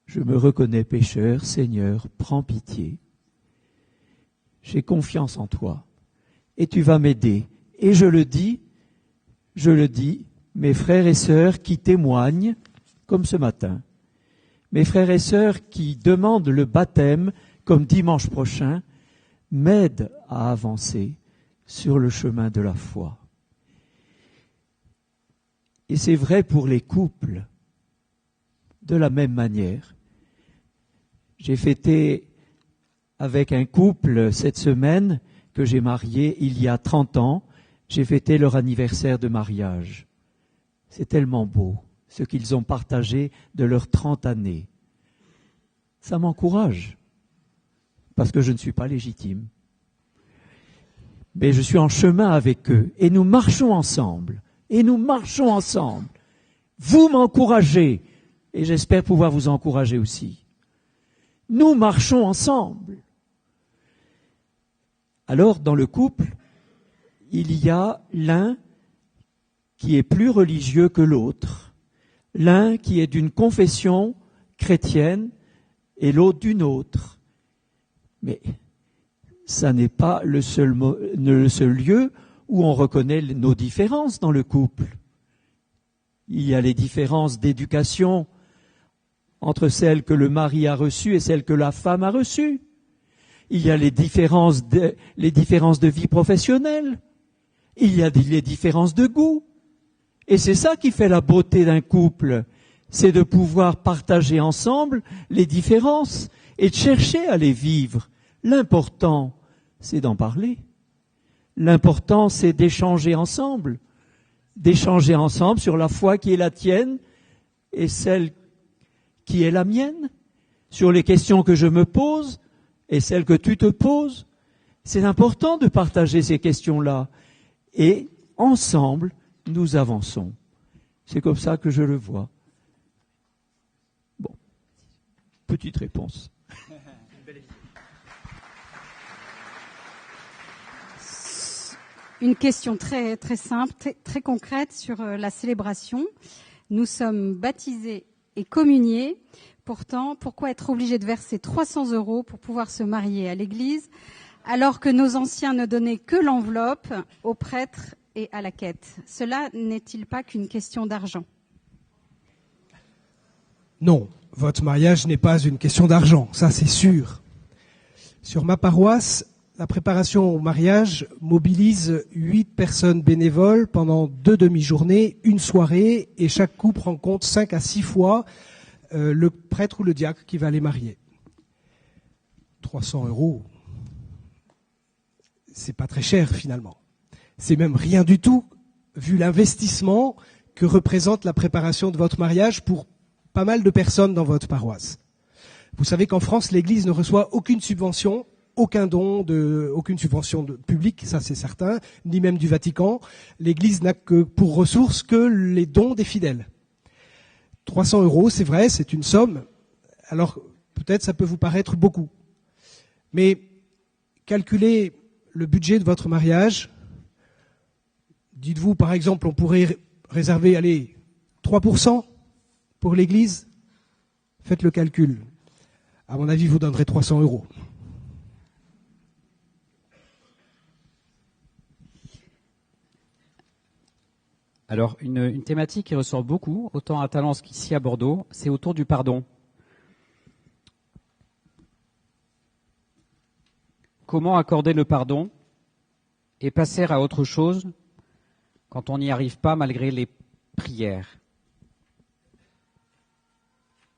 je me reconnais pécheur, Seigneur, prends pitié. J'ai confiance en toi et tu vas m'aider. Et je le dis, mes frères et sœurs qui témoignent, comme ce matin, mes frères et sœurs qui demandent le baptême, comme dimanche prochain, m'aident à avancer sur le chemin de la foi. Et c'est vrai pour les couples, de la même manière. J'ai fêté avec un couple cette semaine que j'ai marié il y a 30 ans. J'ai fêté leur anniversaire de mariage. C'est tellement beau, ce qu'ils ont partagé de leurs 30 années. Ça m'encourage, parce que je ne suis pas légitime. Mais je suis en chemin avec eux, et nous marchons ensemble. Vous m'encouragez, et j'espère pouvoir vous encourager aussi. Nous marchons ensemble. Alors, dans le couple, il y a l'un qui est plus religieux que l'autre, l'un qui est d'une confession chrétienne et l'autre d'une autre. Mais ça n'est pas le seul lieu où on reconnaît nos différences dans le couple. Il y a les différences d'éducation entre celles que le mari a reçues et celles que la femme a reçues. Il y a les différences de vie professionnelle. Il y a les différences de goût. Et c'est ça qui fait la beauté d'un couple. C'est de pouvoir partager ensemble les différences et de chercher à les vivre. L'important, c'est d'en parler. L'important, c'est d'échanger ensemble sur la foi qui est la tienne et celle qui est la mienne, sur les questions que je me pose et celles que tu te poses. C'est important de partager ces questions-là. Et ensemble, nous avançons. C'est comme ça que je le vois. Bon, petite réponse. Une question très, très simple, très concrète sur la célébration. Nous sommes baptisés et communiés. Pourtant, pourquoi être obligé de verser 300 € pour pouvoir se marier à l'église, alors que nos anciens ne donnaient que l'enveloppe aux prêtres et à la quête? Cela n'est-il pas qu'une question d'argent? Non, votre mariage n'est pas une question d'argent, ça c'est sûr. Sur ma paroisse, la préparation au mariage mobilise 8 personnes bénévoles pendant 2 demi-journées, une soirée, et chaque couple rencontre 5 à 6 fois le prêtre ou le diacre qui va les marier. 300 €, c'est pas très cher finalement. C'est même rien du tout, vu l'investissement que représente la préparation de votre mariage pour pas mal de personnes dans votre paroisse. Vous savez qu'en France, l'Église ne reçoit aucune subvention, aucune subvention publique, ça c'est certain, ni même du Vatican. L'Église n'a que pour ressources que les dons des fidèles. 300 €, c'est vrai, c'est une somme. Alors peut-être ça peut vous paraître beaucoup. Mais calculez le budget de votre mariage. Dites-vous, par exemple, on pourrait réserver, 3% pour l'Église. Faites le calcul. À mon avis, vous donnerez 300 €. Alors, une thématique qui ressort beaucoup, autant à Talence qu'ici à Bordeaux, c'est autour du pardon. Comment accorder le pardon et passer à autre chose quand on n'y arrive pas malgré les prières?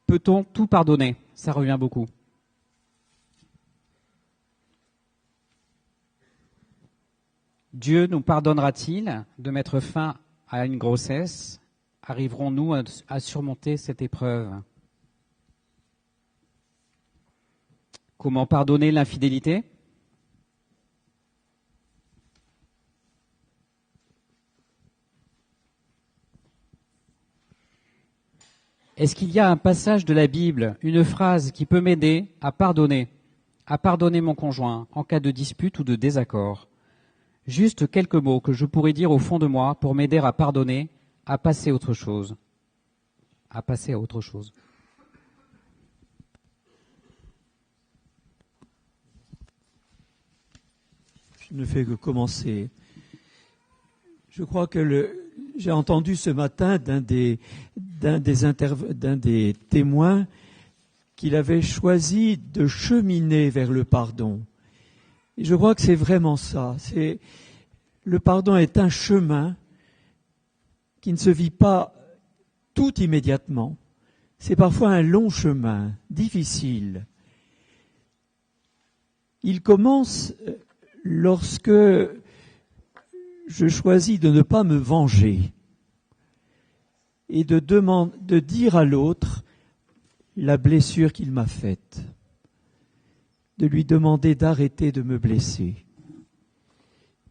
Peut-on tout pardonner? Ça revient beaucoup. Dieu nous pardonnera-t-il de mettre fin à une grossesse? Arriverons-nous à surmonter cette épreuve? Comment pardonner l'infidélité? Est-ce qu'il y a un passage de la Bible, une phrase qui peut m'aider à pardonner mon conjoint en cas de dispute ou de désaccord? Juste quelques mots que je pourrais dire au fond de moi pour m'aider à pardonner, à passer à autre chose. À passer à autre chose. Je ne fais que commencer. Je crois que j'ai entendu ce matin d'un des témoins qu'il avait choisi de cheminer vers le pardon. Et je crois que c'est vraiment ça. Le pardon est un chemin qui ne se vit pas tout immédiatement. C'est parfois un long chemin, difficile. Il commence lorsque je choisis de ne pas me venger et de dire à l'autre la blessure qu'il m'a faite, de lui demander d'arrêter de me blesser.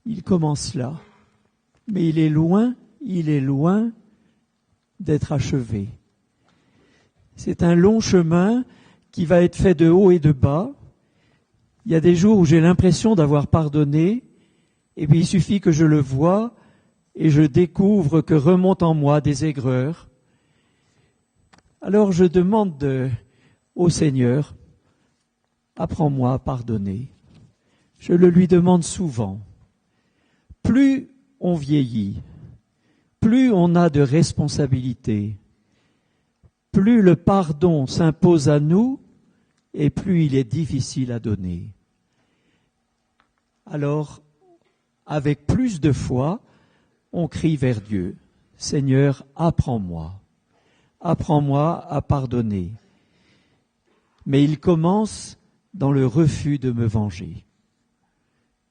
Il commence là, mais il est loin d'être achevé. C'est un long chemin qui va être fait de haut et de bas. Il y a des jours où j'ai l'impression d'avoir pardonné, et puis il suffit que je le voie et je découvre que remontent en moi des aigreurs. Alors je demande au Seigneur, apprends-moi à pardonner. Je le lui demande souvent. Plus on vieillit, plus on a de responsabilités, plus le pardon s'impose à nous et plus il est difficile à donner. Alors, avec plus de foi, on crie vers Dieu, « Seigneur, apprends-moi à pardonner. » Mais il commence dans le refus de me venger.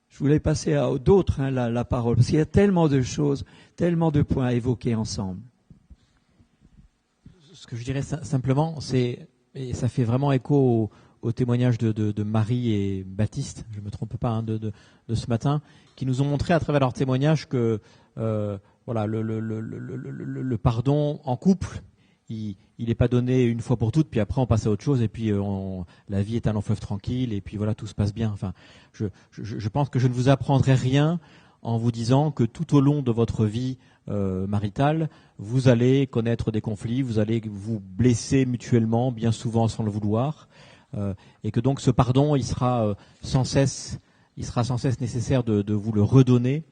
Je voulais passer à d'autres la parole, parce qu'il y a tellement de choses, tellement de points à évoquer ensemble. Ce que je dirais simplement, et ça fait vraiment écho au témoignage de Marie et Baptiste, je ne me trompe pas, de ce matin, qui nous ont montré à travers leur témoignage que le pardon en couple, il n'est pas donné une fois pour toutes, puis après on passe à autre chose, et puis la vie est un long fleuve tranquille, et puis voilà, tout se passe bien. Enfin, je pense que je ne vous apprendrai rien en vous disant que tout au long de votre vie maritale, vous allez connaître des conflits, vous allez vous blesser mutuellement, bien souvent sans le vouloir, et que donc ce pardon, il sera sans cesse nécessaire de vous le redonner,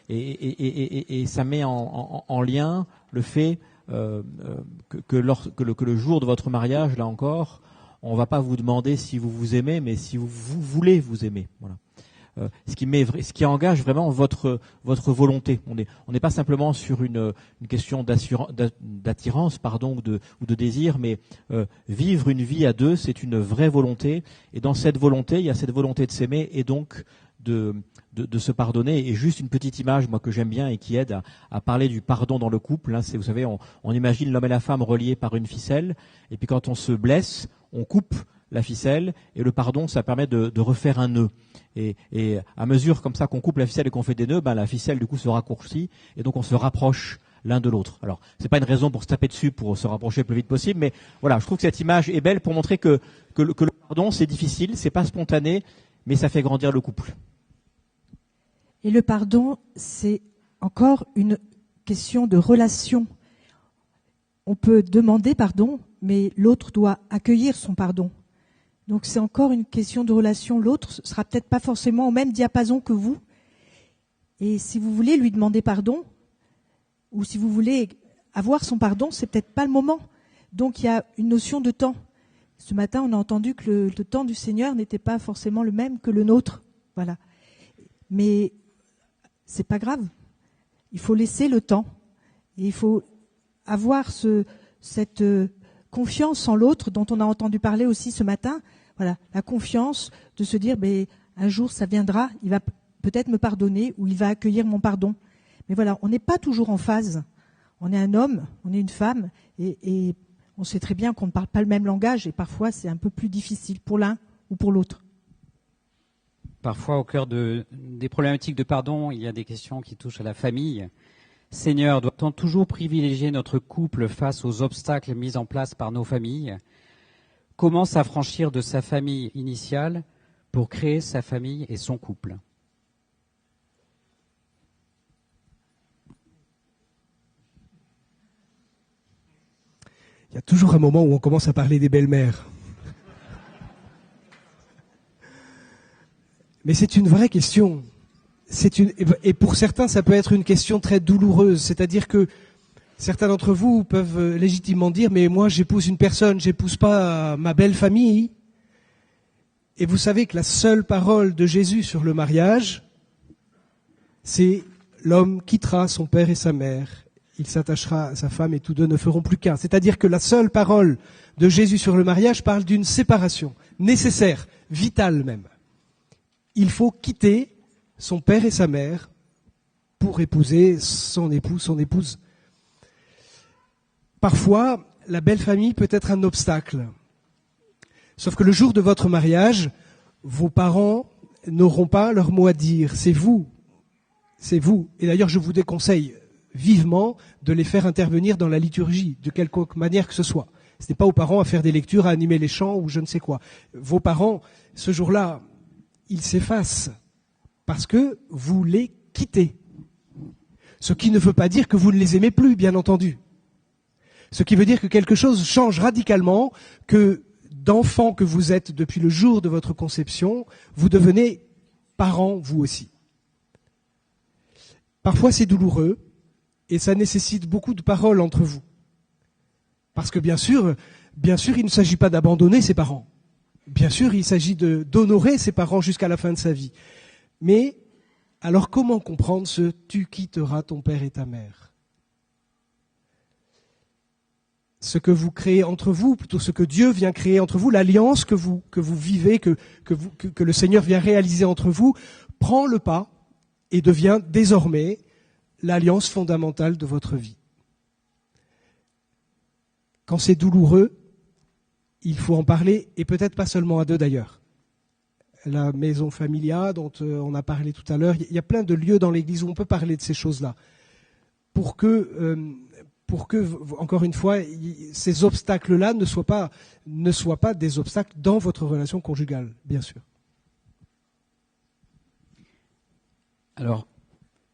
et ça met en lien le fait que le jour de votre mariage, là encore, on ne va pas vous demander si vous vous aimez, mais si vous voulez vous aimer. Voilà. Ce qui engage vraiment votre volonté. On n'est pas simplement sur une question d'attirance, ou de désir, mais vivre une vie à deux, c'est une vraie volonté. Et dans cette volonté, il y a cette volonté de s'aimer et donc de se pardonner. Et juste une petite image, moi, que j'aime bien et qui aide à parler du pardon dans le couple. Hein, vous savez, on imagine l'homme et la femme reliés par une ficelle, et puis quand on se blesse, on coupe la ficelle, et le pardon, ça permet de refaire un nœud. Et à mesure comme ça qu'on coupe la ficelle et qu'on fait des nœuds, la ficelle du coup se raccourcit, et donc on se rapproche l'un de l'autre. Alors, c'est pas une raison pour se taper dessus, pour se rapprocher le plus vite possible, mais voilà, je trouve que cette image est belle pour montrer que le pardon, c'est difficile, c'est pas spontané, mais ça fait grandir le couple. Et le pardon, c'est encore une question de relation. On peut demander pardon, mais l'autre doit accueillir son pardon. Donc c'est encore une question de relation. L'autre sera peut-être pas forcément au même diapason que vous. Et si vous voulez lui demander pardon, ou si vous voulez avoir son pardon, c'est peut-être pas le moment. Donc il y a une notion de temps. Ce matin, on a entendu que le temps du Seigneur n'était pas forcément le même que le nôtre. Voilà. Mais c'est pas grave. Il faut laisser le temps. Et il faut avoir cette confiance en l'autre dont on a entendu parler aussi ce matin. Voilà, la confiance de se dire, un jour ça viendra, il va peut-être me pardonner ou il va accueillir mon pardon. Mais voilà, on n'est pas toujours en phase. On est un homme, on est une femme, et on sait très bien qu'on ne parle pas le même langage, et parfois c'est un peu plus difficile pour l'un ou pour l'autre. Parfois, au cœur des problématiques de pardon, il y a des questions qui touchent à la famille. Seigneur, doit-on toujours privilégier notre couple face aux obstacles mis en place par nos familles? Comment s'affranchir de sa famille initiale pour créer sa famille et son couple? Il y a toujours un moment où on commence à parler des belles-mères. Mais c'est une vraie question. Et pour certains, ça peut être une question très douloureuse. C'est-à-dire que certains d'entre vous peuvent légitimement dire, mais moi j'épouse une personne, j'épouse pas ma belle famille. Et vous savez que la seule parole de Jésus sur le mariage, c'est l'homme quittera son père et sa mère, il s'attachera à sa femme et tous deux ne feront plus qu'un. C'est-à-dire que la seule parole de Jésus sur le mariage parle d'une séparation nécessaire, vitale même. Il faut quitter son père et sa mère pour épouser son époux, son épouse. Parfois, la belle famille peut être un obstacle. Sauf que le jour de votre mariage, vos parents n'auront pas leur mot à dire. C'est vous. C'est vous. Et d'ailleurs, je vous déconseille vivement de les faire intervenir dans la liturgie, de quelque manière que ce soit. Ce n'est pas aux parents à faire des lectures, à animer les chants ou je ne sais quoi. Vos parents, ce jour-là, ils s'effacent parce que vous les quittez. Ce qui ne veut pas dire que vous ne les aimez plus, bien entendu. Ce qui veut dire que quelque chose change radicalement, que d'enfant que vous êtes depuis le jour de votre conception, vous devenez parents vous aussi. Parfois c'est douloureux et ça nécessite beaucoup de paroles entre vous. Parce que bien sûr, il ne s'agit pas d'abandonner ses parents. Bien sûr, il s'agit d'honorer ses parents jusqu'à la fin de sa vie. Mais alors comment comprendre ce « tu quitteras ton père et ta mère » ? Ce que vous créez entre vous, plutôt ce que Dieu vient créer entre vous, l'alliance que vous vivez, que le Seigneur vient réaliser entre vous, prend le pas et devient désormais l'alliance fondamentale de votre vie. Quand c'est douloureux, il faut en parler, et peut-être pas seulement à deux d'ailleurs. La maison familia dont on a parlé tout à l'heure, il y a plein de lieux dans l'Église où on peut parler de ces choses-là, pour que, encore une fois, ces obstacles-là ne soient pas des obstacles dans votre relation conjugale, bien sûr. Alors,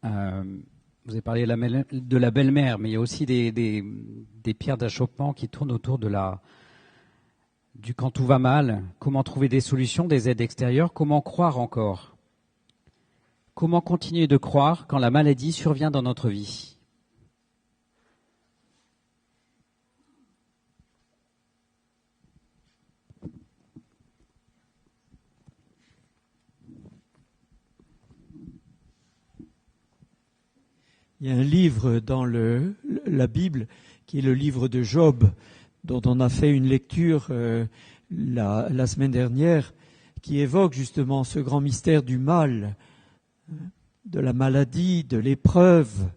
vous avez parlé de la belle-mère, mais il y a aussi des pierres d'achoppement qui tournent autour du quand tout va mal. Comment trouver des solutions, des aides extérieures? Comment croire encore? Comment continuer de croire quand la maladie survient dans notre vie? Il y a un livre dans la Bible qui est le livre de Job, dont on a fait une lecture la semaine dernière, qui évoque justement ce grand mystère du mal, de la maladie, de l'épreuve,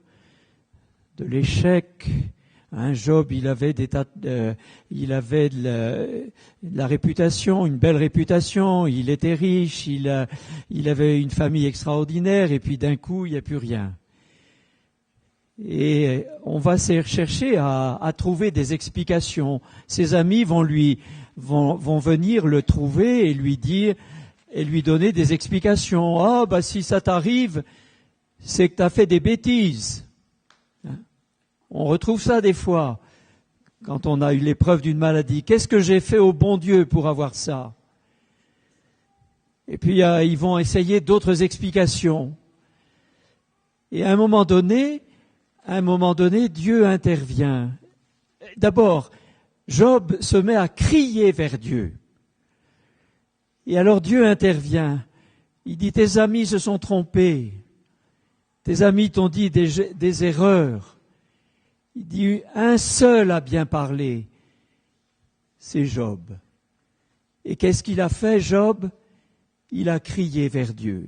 de l'échec. Job, il avait de la réputation, une belle réputation, il était riche, il avait une famille extraordinaire, et puis d'un coup, il n'y a plus rien. Et on va chercher à trouver des explications. Ses amis vont venir le trouver et lui dire, et lui donner des explications. Ah, si ça t'arrive, c'est que t'as fait des bêtises. On retrouve ça des fois, quand on a eu l'épreuve d'une maladie. Qu'est-ce que j'ai fait au bon Dieu pour avoir ça? Et puis, ils vont essayer d'autres explications. Et à un moment donné, Dieu intervient. D'abord, Job se met à crier vers Dieu. Et alors Dieu intervient. Il dit, tes amis se sont trompés. Tes amis t'ont dit des erreurs. Il dit, un seul a bien parlé. C'est Job. Et qu'est-ce qu'il a fait, Job? Il a crié vers Dieu.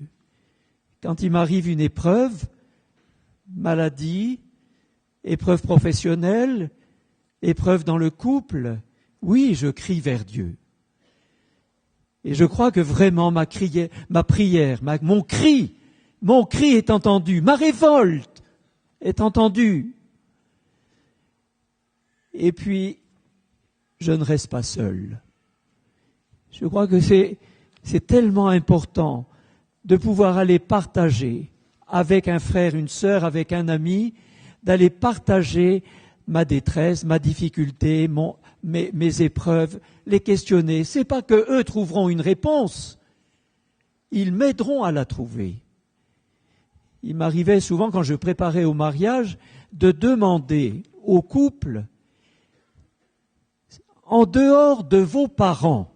Quand il m'arrive une épreuve, maladie, épreuve professionnelle, épreuve dans le couple, oui, je crie vers Dieu. Et je crois que vraiment ma prière, mon cri est entendu, ma révolte est entendu. Et puis, je ne reste pas seul. Je crois que c'est tellement important de pouvoir aller partager avec un frère, une sœur, avec un ami, d'aller partager ma détresse, ma difficulté, mes épreuves, les questionner. C'est pas que eux trouveront une réponse, ils m'aideront à la trouver. Il m'arrivait souvent, quand je préparais au mariage, de demander au couple, en dehors de vos parents,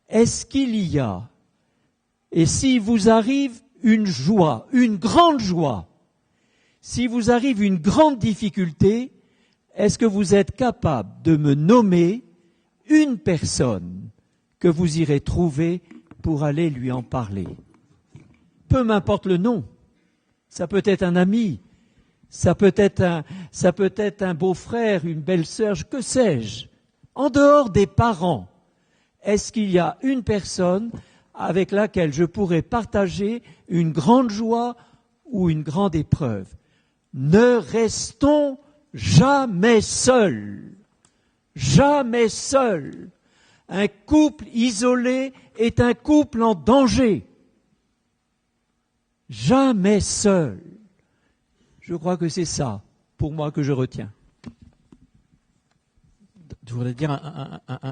est-ce qu'il y a, et si vous arrive une joie, une grande joie, si vous arrive une grande difficulté, est-ce que vous êtes capable de me nommer une personne que vous irez trouver pour aller lui en parler? Peu m'importe le nom, ça peut être un ami, ça peut être un beau-frère, une belle-sœur, que sais-je. En dehors des parents, est-ce qu'il y a une personne avec laquelle je pourrais partager une grande joie ou une grande épreuve? Ne restons jamais seuls. Jamais seuls. Un couple isolé est un couple en danger. Jamais seul. Je crois que c'est ça, pour moi, que je retiens. Je voudrais dire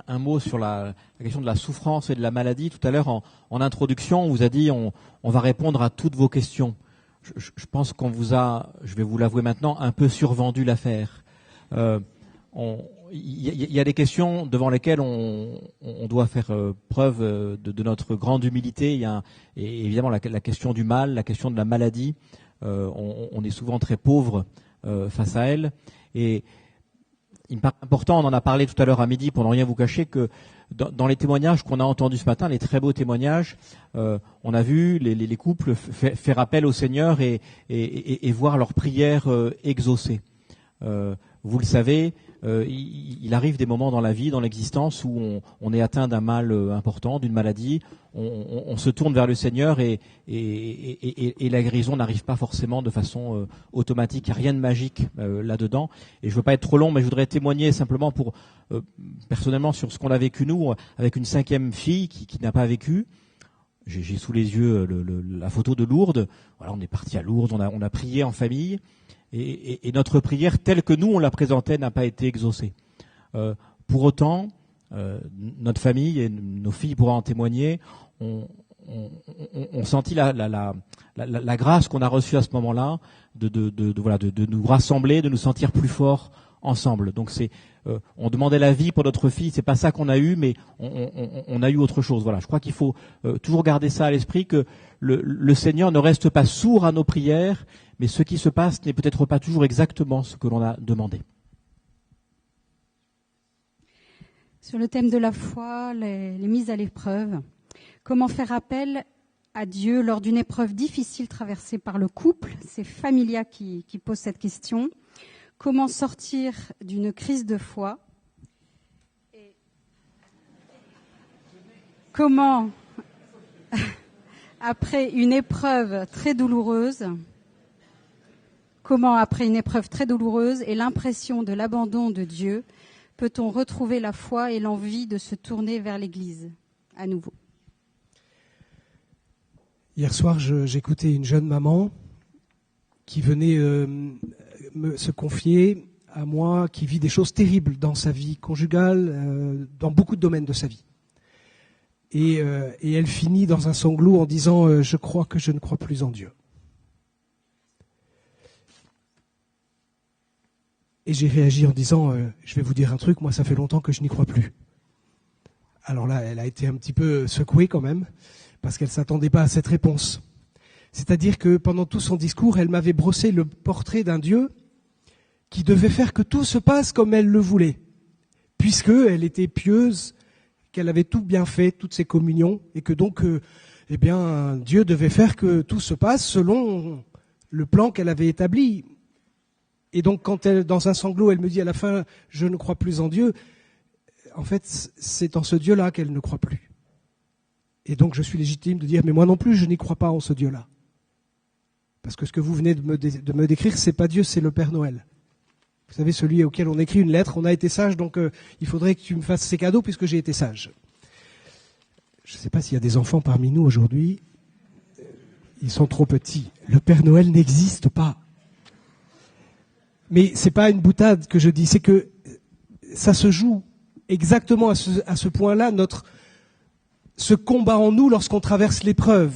un mot sur la question de la souffrance et de la maladie. Tout à l'heure, en introduction, on vous a dit on va répondre à toutes vos questions. Je pense qu'on vous a, je vais vous l'avouer maintenant, un peu survendu l'affaire. Il y a des questions devant lesquelles on doit faire preuve de notre grande humilité. Il y a et évidemment la question du mal, la question de la maladie. On est souvent très pauvre face à elle. Et il me paraît important, on en a parlé tout à l'heure à midi, pour ne rien vous cacher, que dans les témoignages qu'on a entendus ce matin, les très beaux témoignages, on a vu les couples faire appel au Seigneur et voir leurs prières exaucées. Vous le savez, il arrive des moments dans la vie, dans l'existence, où on est atteint d'un mal important, d'une maladie. On se tourne vers le Seigneur et la guérison n'arrive pas forcément de façon automatique. Il n'y a rien de magique là-dedans. Et je ne veux pas être trop long, mais je voudrais témoigner simplement personnellement sur ce qu'on a vécu nous, avec une 5e fille qui n'a pas vécu. J'ai sous les yeux la photo de Lourdes. Voilà, on est parti à Lourdes, on a prié en famille. Et notre prière, telle que nous on la présentait, n'a pas été exaucée. Pour autant, notre famille et nos filles pourront en témoigner, ont senti la grâce qu'on a reçue à ce moment-là de nous rassembler, de nous sentir plus forts ensemble. Donc on demandait la vie pour notre fille, c'est pas ça qu'on a eu, mais on a eu autre chose. Voilà, je crois qu'il faut toujours garder ça à l'esprit, que le Seigneur ne reste pas sourd à nos prières, mais ce qui se passe n'est peut-être pas toujours exactement ce que l'on a demandé. Sur le thème de la foi, les mises à l'épreuve, comment faire appel à Dieu lors d'une épreuve difficile traversée par le couple? C'est Familia qui pose cette question. Comment sortir d'une crise de foi? Et comment, après une épreuve très douloureuse, et l'impression de l'abandon de Dieu, peut-on retrouver la foi et l'envie de se tourner vers l'Église à nouveau? Hier soir, j'écoutais une jeune maman qui venait se confier à moi, qui vit des choses terribles dans sa vie conjugale, dans beaucoup de domaines de sa vie. Et elle finit dans un sanglot en disant « Je crois que je ne crois plus en Dieu ». Et j'ai réagi en disant je vais vous dire un truc, moi ça fait longtemps que je n'y crois plus. Alors là, elle a été un petit peu secouée quand même, parce qu'elle ne s'attendait pas à cette réponse. C'est-à-dire que pendant tout son discours, elle m'avait brossé le portrait d'un Dieu qui devait faire que tout se passe comme elle le voulait, puisqu'elle était pieuse, qu'elle avait tout bien fait, toutes ses communions, et que donc Dieu devait faire que tout se passe selon le plan qu'elle avait établi. Et donc quand elle, dans un sanglot, elle me dit à la fin « Je ne crois plus en Dieu », en fait, c'est en ce Dieu-là qu'elle ne croit plus. Et donc je suis légitime de dire « Mais moi non plus, je n'y crois pas en ce Dieu-là. Parce que ce que vous venez de me décrire, c'est pas Dieu, c'est le Père Noël. Vous savez, celui auquel on écrit une lettre, on a été sage, donc il faudrait que tu me fasses ces cadeaux puisque j'ai été sage. Je ne sais pas s'il y a des enfants parmi nous aujourd'hui. Ils sont trop petits. Le Père Noël n'existe pas. Mais c'est pas une boutade que je dis, c'est que ça se joue exactement à ce point-là, ce combat en nous lorsqu'on traverse l'épreuve.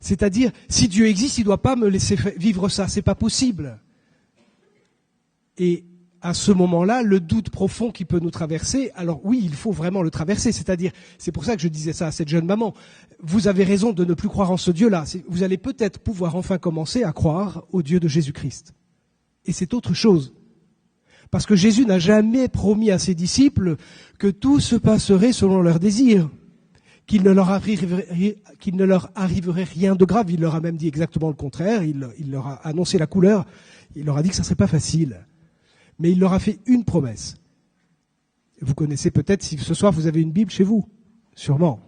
C'est-à-dire, si Dieu existe, il ne doit pas me laisser vivre ça, c'est pas possible. Et à ce moment-là, le doute profond qui peut nous traverser, alors oui, il faut vraiment le traverser, c'est-à-dire, c'est pour ça que je disais ça à cette jeune maman, vous avez raison de ne plus croire en ce Dieu-là, vous allez peut-être pouvoir enfin commencer à croire au Dieu de Jésus-Christ. Et c'est autre chose. Parce que Jésus n'a jamais promis à ses disciples que tout se passerait selon leurs désirs, qu'il ne leur arriverait rien de grave. Il leur a même dit exactement le contraire, il leur a annoncé la couleur, il leur a dit que ça ne serait pas facile. Mais il leur a fait une promesse. Vous connaissez peut-être, si ce soir vous avez une Bible chez vous, sûrement.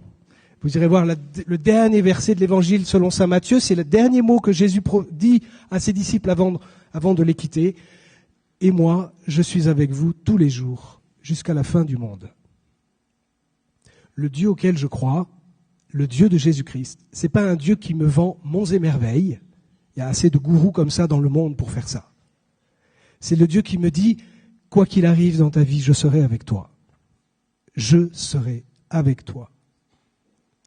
Vous irez voir le dernier verset de l'Évangile selon saint Matthieu, c'est le dernier mot que Jésus dit à ses disciples avant de les quitter. Et moi, je suis avec vous tous les jours, jusqu'à la fin du monde. Le Dieu auquel je crois, le Dieu de Jésus-Christ, c'est pas un Dieu qui me vend monts et merveilles. Il y a assez de gourous comme ça dans le monde pour faire ça. C'est le Dieu qui me dit, quoi qu'il arrive dans ta vie, je serai avec toi. Je serai avec toi.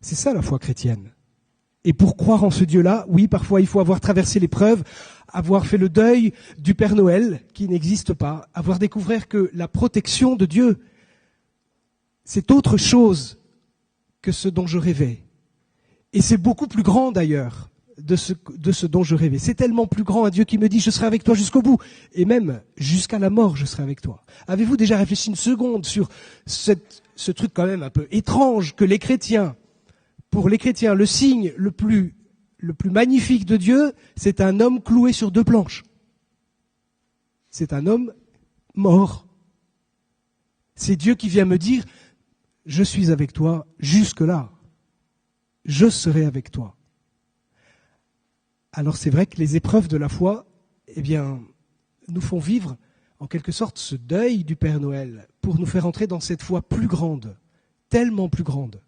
C'est ça la foi chrétienne. Et pour croire en ce Dieu-là, oui, parfois il faut avoir traversé l'épreuve, avoir fait le deuil du Père Noël, qui n'existe pas, avoir découvert que la protection de Dieu, c'est autre chose que ce dont je rêvais. Et c'est beaucoup plus grand d'ailleurs de ce dont je rêvais. C'est tellement plus grand un Dieu qui me dit, je serai avec toi jusqu'au bout. Et même jusqu'à la mort, je serai avec toi. Avez-vous déjà réfléchi une seconde sur ce truc quand même un peu étrange que les chrétiens, pour les chrétiens, le signe le plus magnifique de Dieu, c'est un homme cloué sur 2 planches. C'est un homme mort. C'est Dieu qui vient me dire, je suis avec toi jusque-là. Je serai avec toi. Alors c'est vrai que les épreuves de la foi, nous font vivre en quelque sorte ce deuil du Père Noël pour nous faire entrer dans cette foi plus grande, tellement plus grande.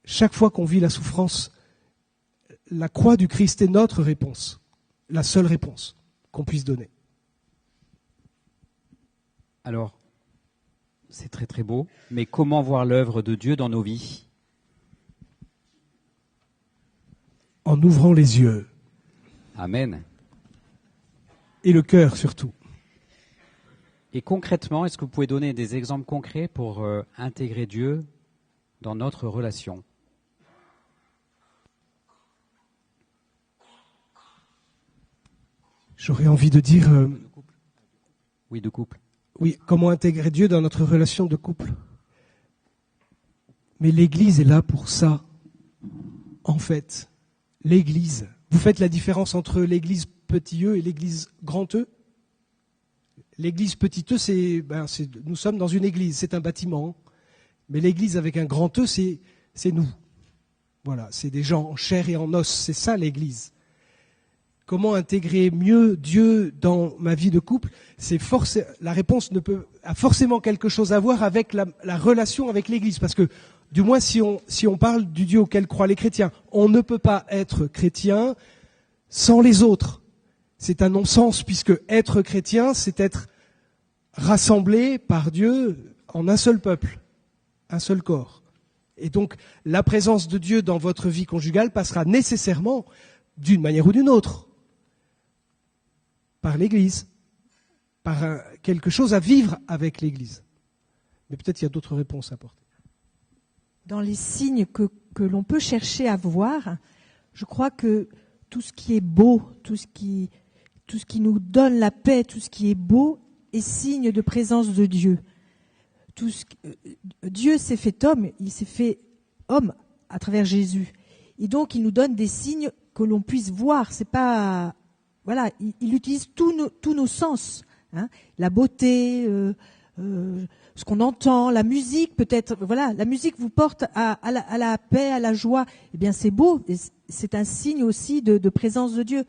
Chaque fois qu'on vit la souffrance, la croix du Christ est notre réponse, la seule réponse qu'on puisse donner. Alors, c'est très très beau, mais comment voir l'œuvre de Dieu dans nos vies ? En ouvrant les yeux. Amen. Et le cœur surtout. Et concrètement, est-ce que vous pouvez donner des exemples concrets pour intégrer Dieu dans notre relation ? J'aurais envie de dire... Oui, de couple. Oui, comment intégrer Dieu dans notre relation de couple. Mais l'Église est là pour ça, en fait. L'Église. Vous faites la différence entre l'Église petit E et l'Église grand E ? L'Église petit E, nous sommes dans une église, c'est un bâtiment. Mais l'Église avec un grand E, c'est nous. Voilà, c'est des gens en chair et en os, c'est ça l'Église. Comment intégrer mieux Dieu dans ma vie de couple ? La réponse a forcément quelque chose à voir avec la relation avec l'Église. Parce que, du moins, si on parle du Dieu auquel croient les chrétiens, on ne peut pas être chrétien sans les autres. C'est un non-sens, puisque être chrétien, c'est être rassemblé par Dieu en un seul peuple, un seul corps. Et donc, la présence de Dieu dans votre vie conjugale passera nécessairement, d'une manière ou d'une autre, par l'Église, par quelque chose à vivre avec l'Église. Mais peut-être il y a d'autres réponses à apporter. Dans les signes que l'on peut chercher à voir, je crois que tout ce qui est beau, tout ce qui nous donne la paix, tout ce qui est beau est signe de présence de Dieu. Dieu s'est fait homme, il s'est fait homme à travers Jésus. Et donc il nous donne des signes que l'on puisse voir. C'est pas... Voilà, il utilise tous nos sens. Hein, la beauté, ce qu'on entend, la musique peut-être, voilà, la musique vous porte à la paix, à la joie. Eh bien, c'est beau, et c'est un signe aussi de présence de Dieu.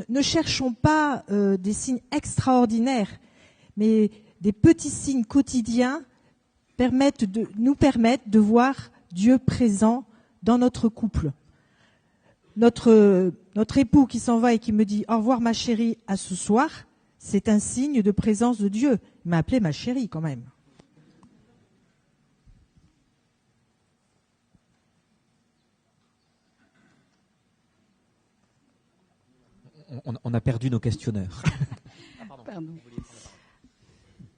Ne cherchons pas des signes extraordinaires, mais des petits signes quotidiens nous permettent de voir Dieu présent dans notre couple. Notre époux qui s'en va et qui me dit « Au revoir ma chérie, à ce soir », c'est un signe de présence de Dieu. Il m'a appelé ma chérie quand même. On a perdu nos questionnaires. Pardon.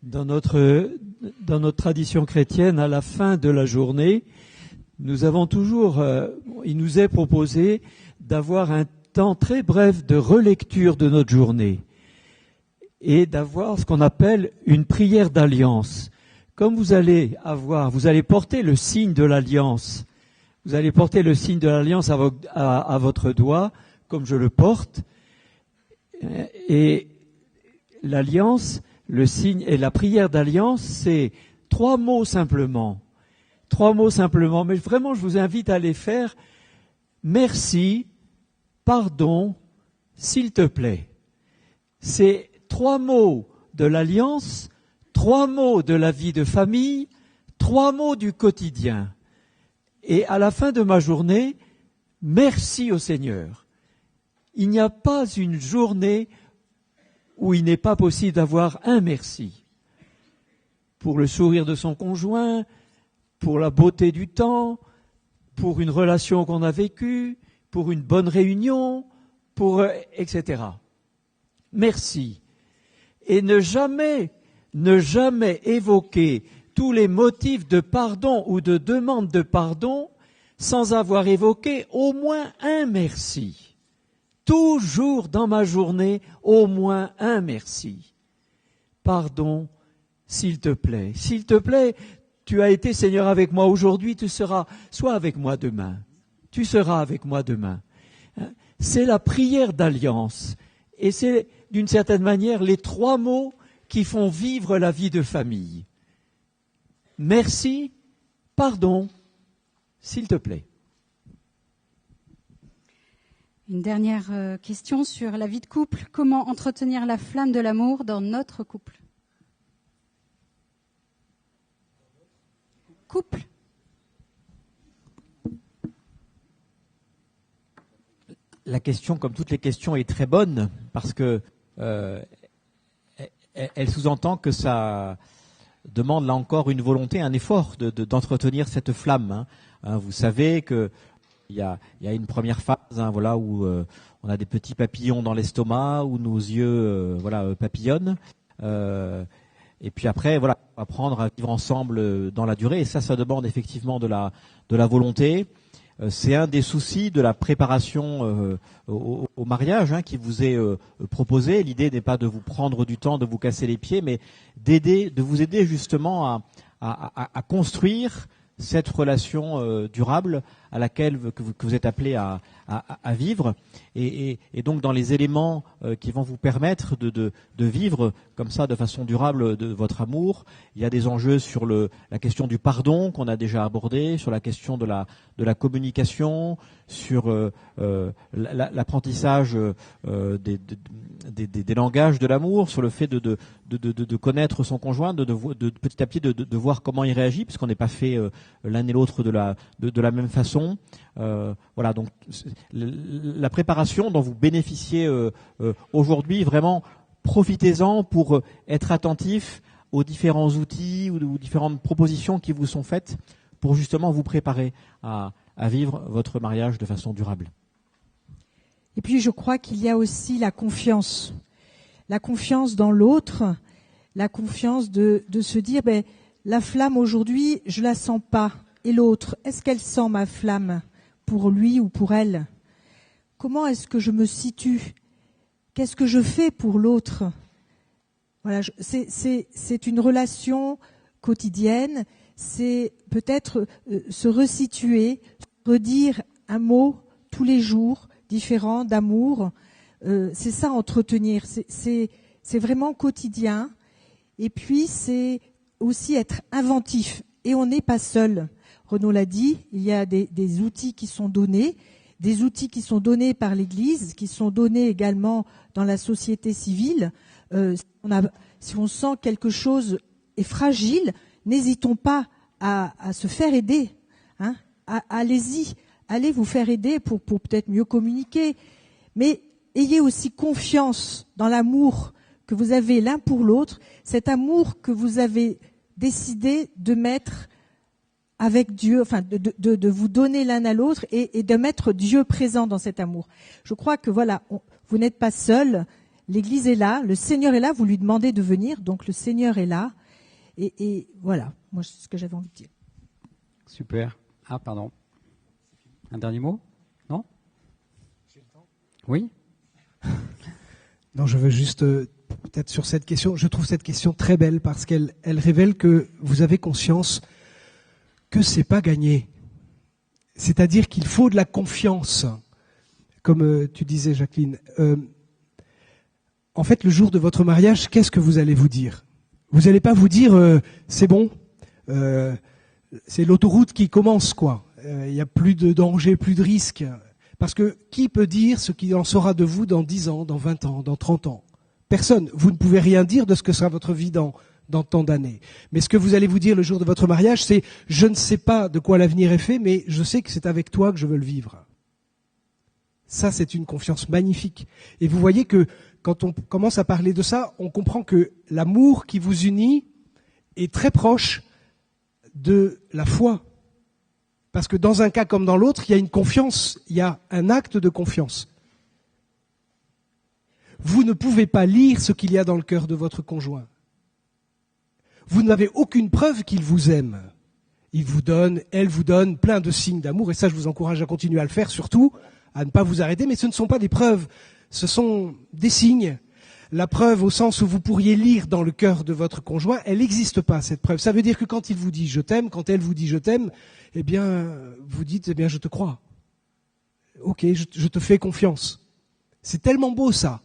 Dans notre tradition chrétienne, à la fin de la journée, nous avons toujours, il nous est proposé d'avoir un temps très bref de relecture de notre journée et d'avoir ce qu'on appelle une prière d'alliance. Comme vous allez porter le signe de l'alliance. Vous allez porter le signe de l'alliance à votre doigt, comme je le porte. Et l'alliance, le signe et la prière d'alliance, c'est 3 mots simplement. 3 mots simplement, mais vraiment je vous invite à les faire. Merci, pardon, s'il te plaît. C'est 3 mots de l'alliance, 3 mots de la vie de famille, 3 mots du quotidien. Et à la fin de ma journée, merci au Seigneur. Il n'y a pas une journée où il n'est pas possible d'avoir un merci. Pour le sourire de son conjoint, pour la beauté du temps, pour une relation qu'on a vécue, pour une bonne réunion, etc. Merci. Et ne jamais évoquer tous les motifs de pardon ou de demande de pardon sans avoir évoqué au moins un merci. Toujours dans ma journée, au moins un merci. Pardon, s'il te plaît. S'il te plaît, tu as été Seigneur avec moi aujourd'hui, tu seras soit avec moi demain. Tu seras avec moi demain. C'est la prière d'alliance. Et c'est d'une certaine manière les 3 mots qui font vivre la vie de famille. Merci, pardon, s'il te plaît. Une dernière question sur la vie de couple. Comment entretenir la flamme de l'amour dans notre couple ? Couple. La question, comme toutes les questions, est très bonne parce que elle sous-entend que ça demande là encore une volonté, un effort d'entretenir cette flamme. Vous savez que il y a une première phase, où on a des petits papillons dans l'estomac, où nos yeux, papillonnent. Et puis après, apprendre à vivre ensemble dans la durée. Et ça demande effectivement de la volonté. C'est un des soucis de la préparation au mariage qui vous est proposé. L'idée n'est pas de vous prendre du temps, de vous casser les pieds, mais de vous aider justement à construire cette relation durable à laquelle que vous êtes appelé à vivre, et donc dans les éléments qui vont vous permettre de vivre comme ça de façon durable de votre amour, il y a des enjeux sur la question du pardon qu'on a déjà abordé, sur la question de la communication, sur l'apprentissage des langages de l'amour, sur le fait de connaître son conjoint, de petit à petit de voir comment il réagit, puisqu'on n'est pas fait l'un et l'autre de la même façon. Donc la préparation dont vous bénéficiez aujourd'hui, vraiment profitez-en pour être attentif aux différents outils ou aux différentes propositions qui vous sont faites pour justement vous préparer à vivre votre mariage de façon durable. Et puis je crois qu'il y a aussi la confiance dans l'autre, la confiance de se dire la flamme aujourd'hui je la sens pas, et l'autre, est-ce qu'elle sent ma flamme pour lui ou pour elle? Comment est-ce que je me situe? Qu'est-ce que je fais pour l'autre? Voilà, c'est une relation quotidienne, c'est peut-être se resituer, redire un mot tous les jours différent d'amour. C'est ça, entretenir, c'est vraiment quotidien. Et puis c'est aussi être inventif. Et on n'est pas seul. Renaud l'a dit, il y a des outils qui sont donnés, des outils qui sont donnés par l'Église, qui sont donnés également dans la société civile. Si on sent quelque chose est fragile, n'hésitons pas à se faire aider. Hein. Allez-y, allez vous faire aider pour peut-être mieux communiquer. Mais ayez aussi confiance dans l'amour que vous avez l'un pour l'autre, cet amour que vous avez décidé de mettre avec Dieu, enfin de vous donner l'un à l'autre et de mettre Dieu présent dans cet amour. Je crois que voilà, vous n'êtes pas seul, l'Église est là, le Seigneur est là, vous lui demandez de venir, donc le Seigneur est là. Et voilà, moi c'est ce que j'avais envie de dire. Super. Ah, pardon. Un dernier mot? Non? Oui? Non, je veux juste, peut-être sur cette question, je trouve cette question très belle parce qu'elle révèle que vous avez conscience que c'est pas gagné. C'est-à-dire qu'il faut de la confiance. Comme tu disais, Jacqueline. En fait, le jour de votre mariage, qu'est-ce que vous allez vous dire? Vous n'allez pas vous dire, c'est bon, c'est l'autoroute qui commence, quoi. Il n'y a plus de danger, plus de risque. Parce que qui peut dire ce qu'il en sera de vous dans 10 ans, dans 20 ans, dans 30 ans? Personne. Vous ne pouvez rien dire de ce que sera votre vie dans tant d'années. Mais ce que vous allez vous dire le jour de votre mariage, c'est « Je ne sais pas de quoi l'avenir est fait, mais je sais que c'est avec toi que je veux le vivre. » Ça, c'est une confiance magnifique. Et vous voyez que quand on commence à parler de ça, on comprend que l'amour qui vous unit est très proche de la foi. Parce que dans un cas comme dans l'autre, il y a une confiance, il y a un acte de confiance. Vous ne pouvez pas lire ce qu'il y a dans le cœur de votre conjoint. Vous n'avez aucune preuve qu'il vous aime. Il vous donne, elle vous donne plein de signes d'amour, et ça je vous encourage à continuer à le faire, surtout, à ne pas vous arrêter, mais ce ne sont pas des preuves, ce sont des signes. La preuve au sens où vous pourriez lire dans le cœur de votre conjoint, elle n'existe pas, cette preuve. Ça veut dire que quand il vous dit « je t'aime », quand elle vous dit « je t'aime », eh bien, vous dites « eh bien, je te crois ». Ok, je te fais confiance. C'est tellement beau ça.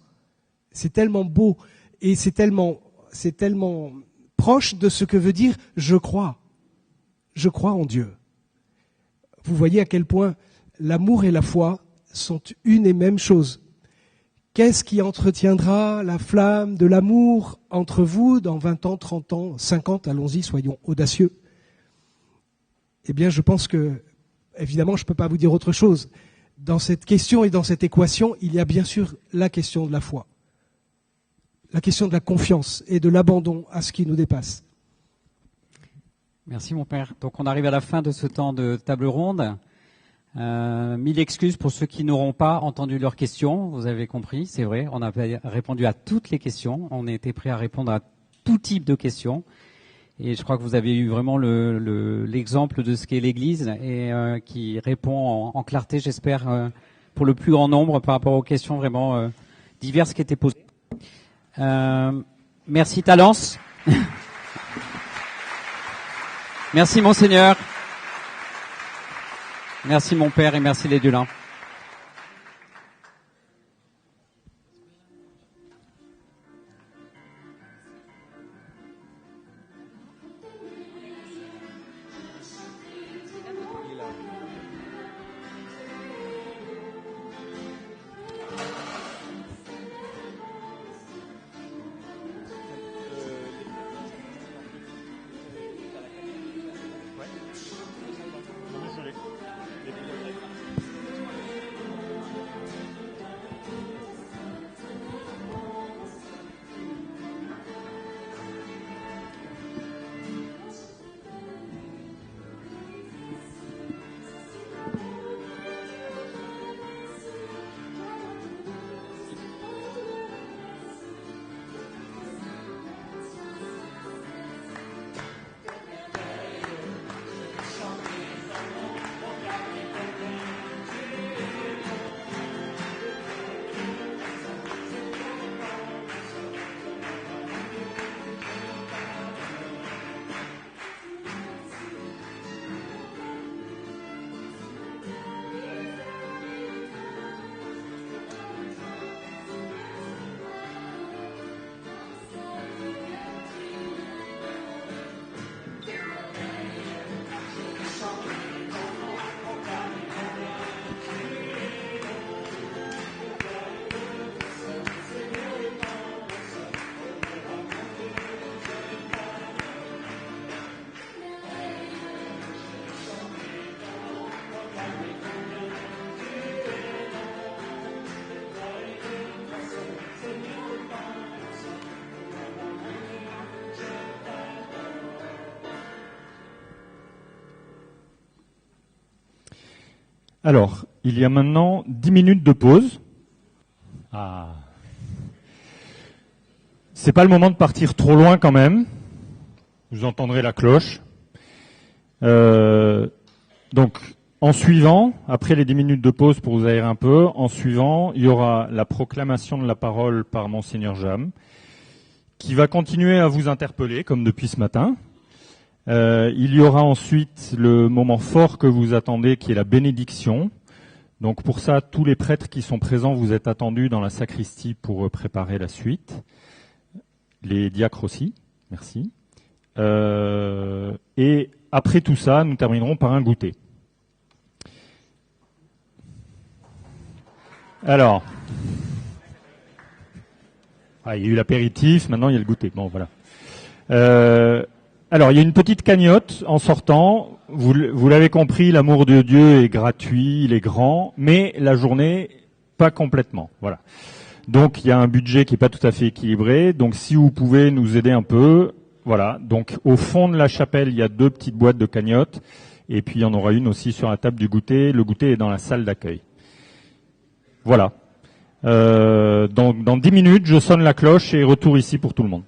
C'est tellement beau et c'est tellement proche de ce que veut dire « je crois ». Je crois en Dieu. Vous voyez à quel point l'amour et la foi sont une et même chose. Qu'est-ce qui entretiendra la flamme de l'amour entre vous dans 20 ans, 30 ans, 50, allons-y, soyons audacieux. Eh bien, je pense que, évidemment, je ne peux pas vous dire autre chose. Dans cette question et dans cette équation, il y a bien sûr la question de la foi. La question de la confiance et de l'abandon à ce qui nous dépasse. Merci mon père. Donc on arrive à la fin de ce temps de table ronde. 1000 excuses pour ceux qui n'auront pas entendu leurs questions. Vous avez compris, c'est vrai, on a répondu à toutes les questions. On était prêt à répondre à tout type de questions. Et je crois que vous avez eu vraiment l'exemple de ce qu'est l'Église et qui répond en clarté, j'espère, pour le plus grand nombre par rapport aux questions vraiment diverses qui étaient posées. Merci Talence. Merci Monseigneur. Merci mon père et merci les Dulins. Alors, il y a maintenant 10 minutes de pause. Ah. C'est pas le moment de partir trop loin quand même. Vous entendrez la cloche. Donc, en suivant, après les 10 minutes de pause pour vous aérer un peu, en suivant, il y aura la proclamation de la parole par Monseigneur Jam, qui va continuer à vous interpeller, comme depuis ce matin. Il y aura ensuite le moment fort que vous attendez, qui est la bénédiction. Donc pour ça, tous les prêtres qui sont présents, vous êtes attendus dans la sacristie pour préparer la suite. Les diacres aussi, merci. Et après tout ça, nous terminerons par un goûter. Alors, il y a eu l'apéritif, maintenant il y a le goûter. Bon, voilà. Alors, il y a une petite cagnotte en sortant. Vous l'avez compris, l'amour de Dieu est gratuit, il est grand, mais la journée, pas complètement. Voilà. Donc, il y a un budget qui n'est pas tout à fait équilibré. Donc, si vous pouvez nous aider un peu, voilà. Donc, au fond de la chapelle, il y a 2 petites boîtes de cagnottes. Et puis, il y en aura une aussi sur la table du goûter. Le goûter est dans la salle d'accueil. Voilà. Dans 10 minutes, je sonne la cloche et retour ici pour tout le monde.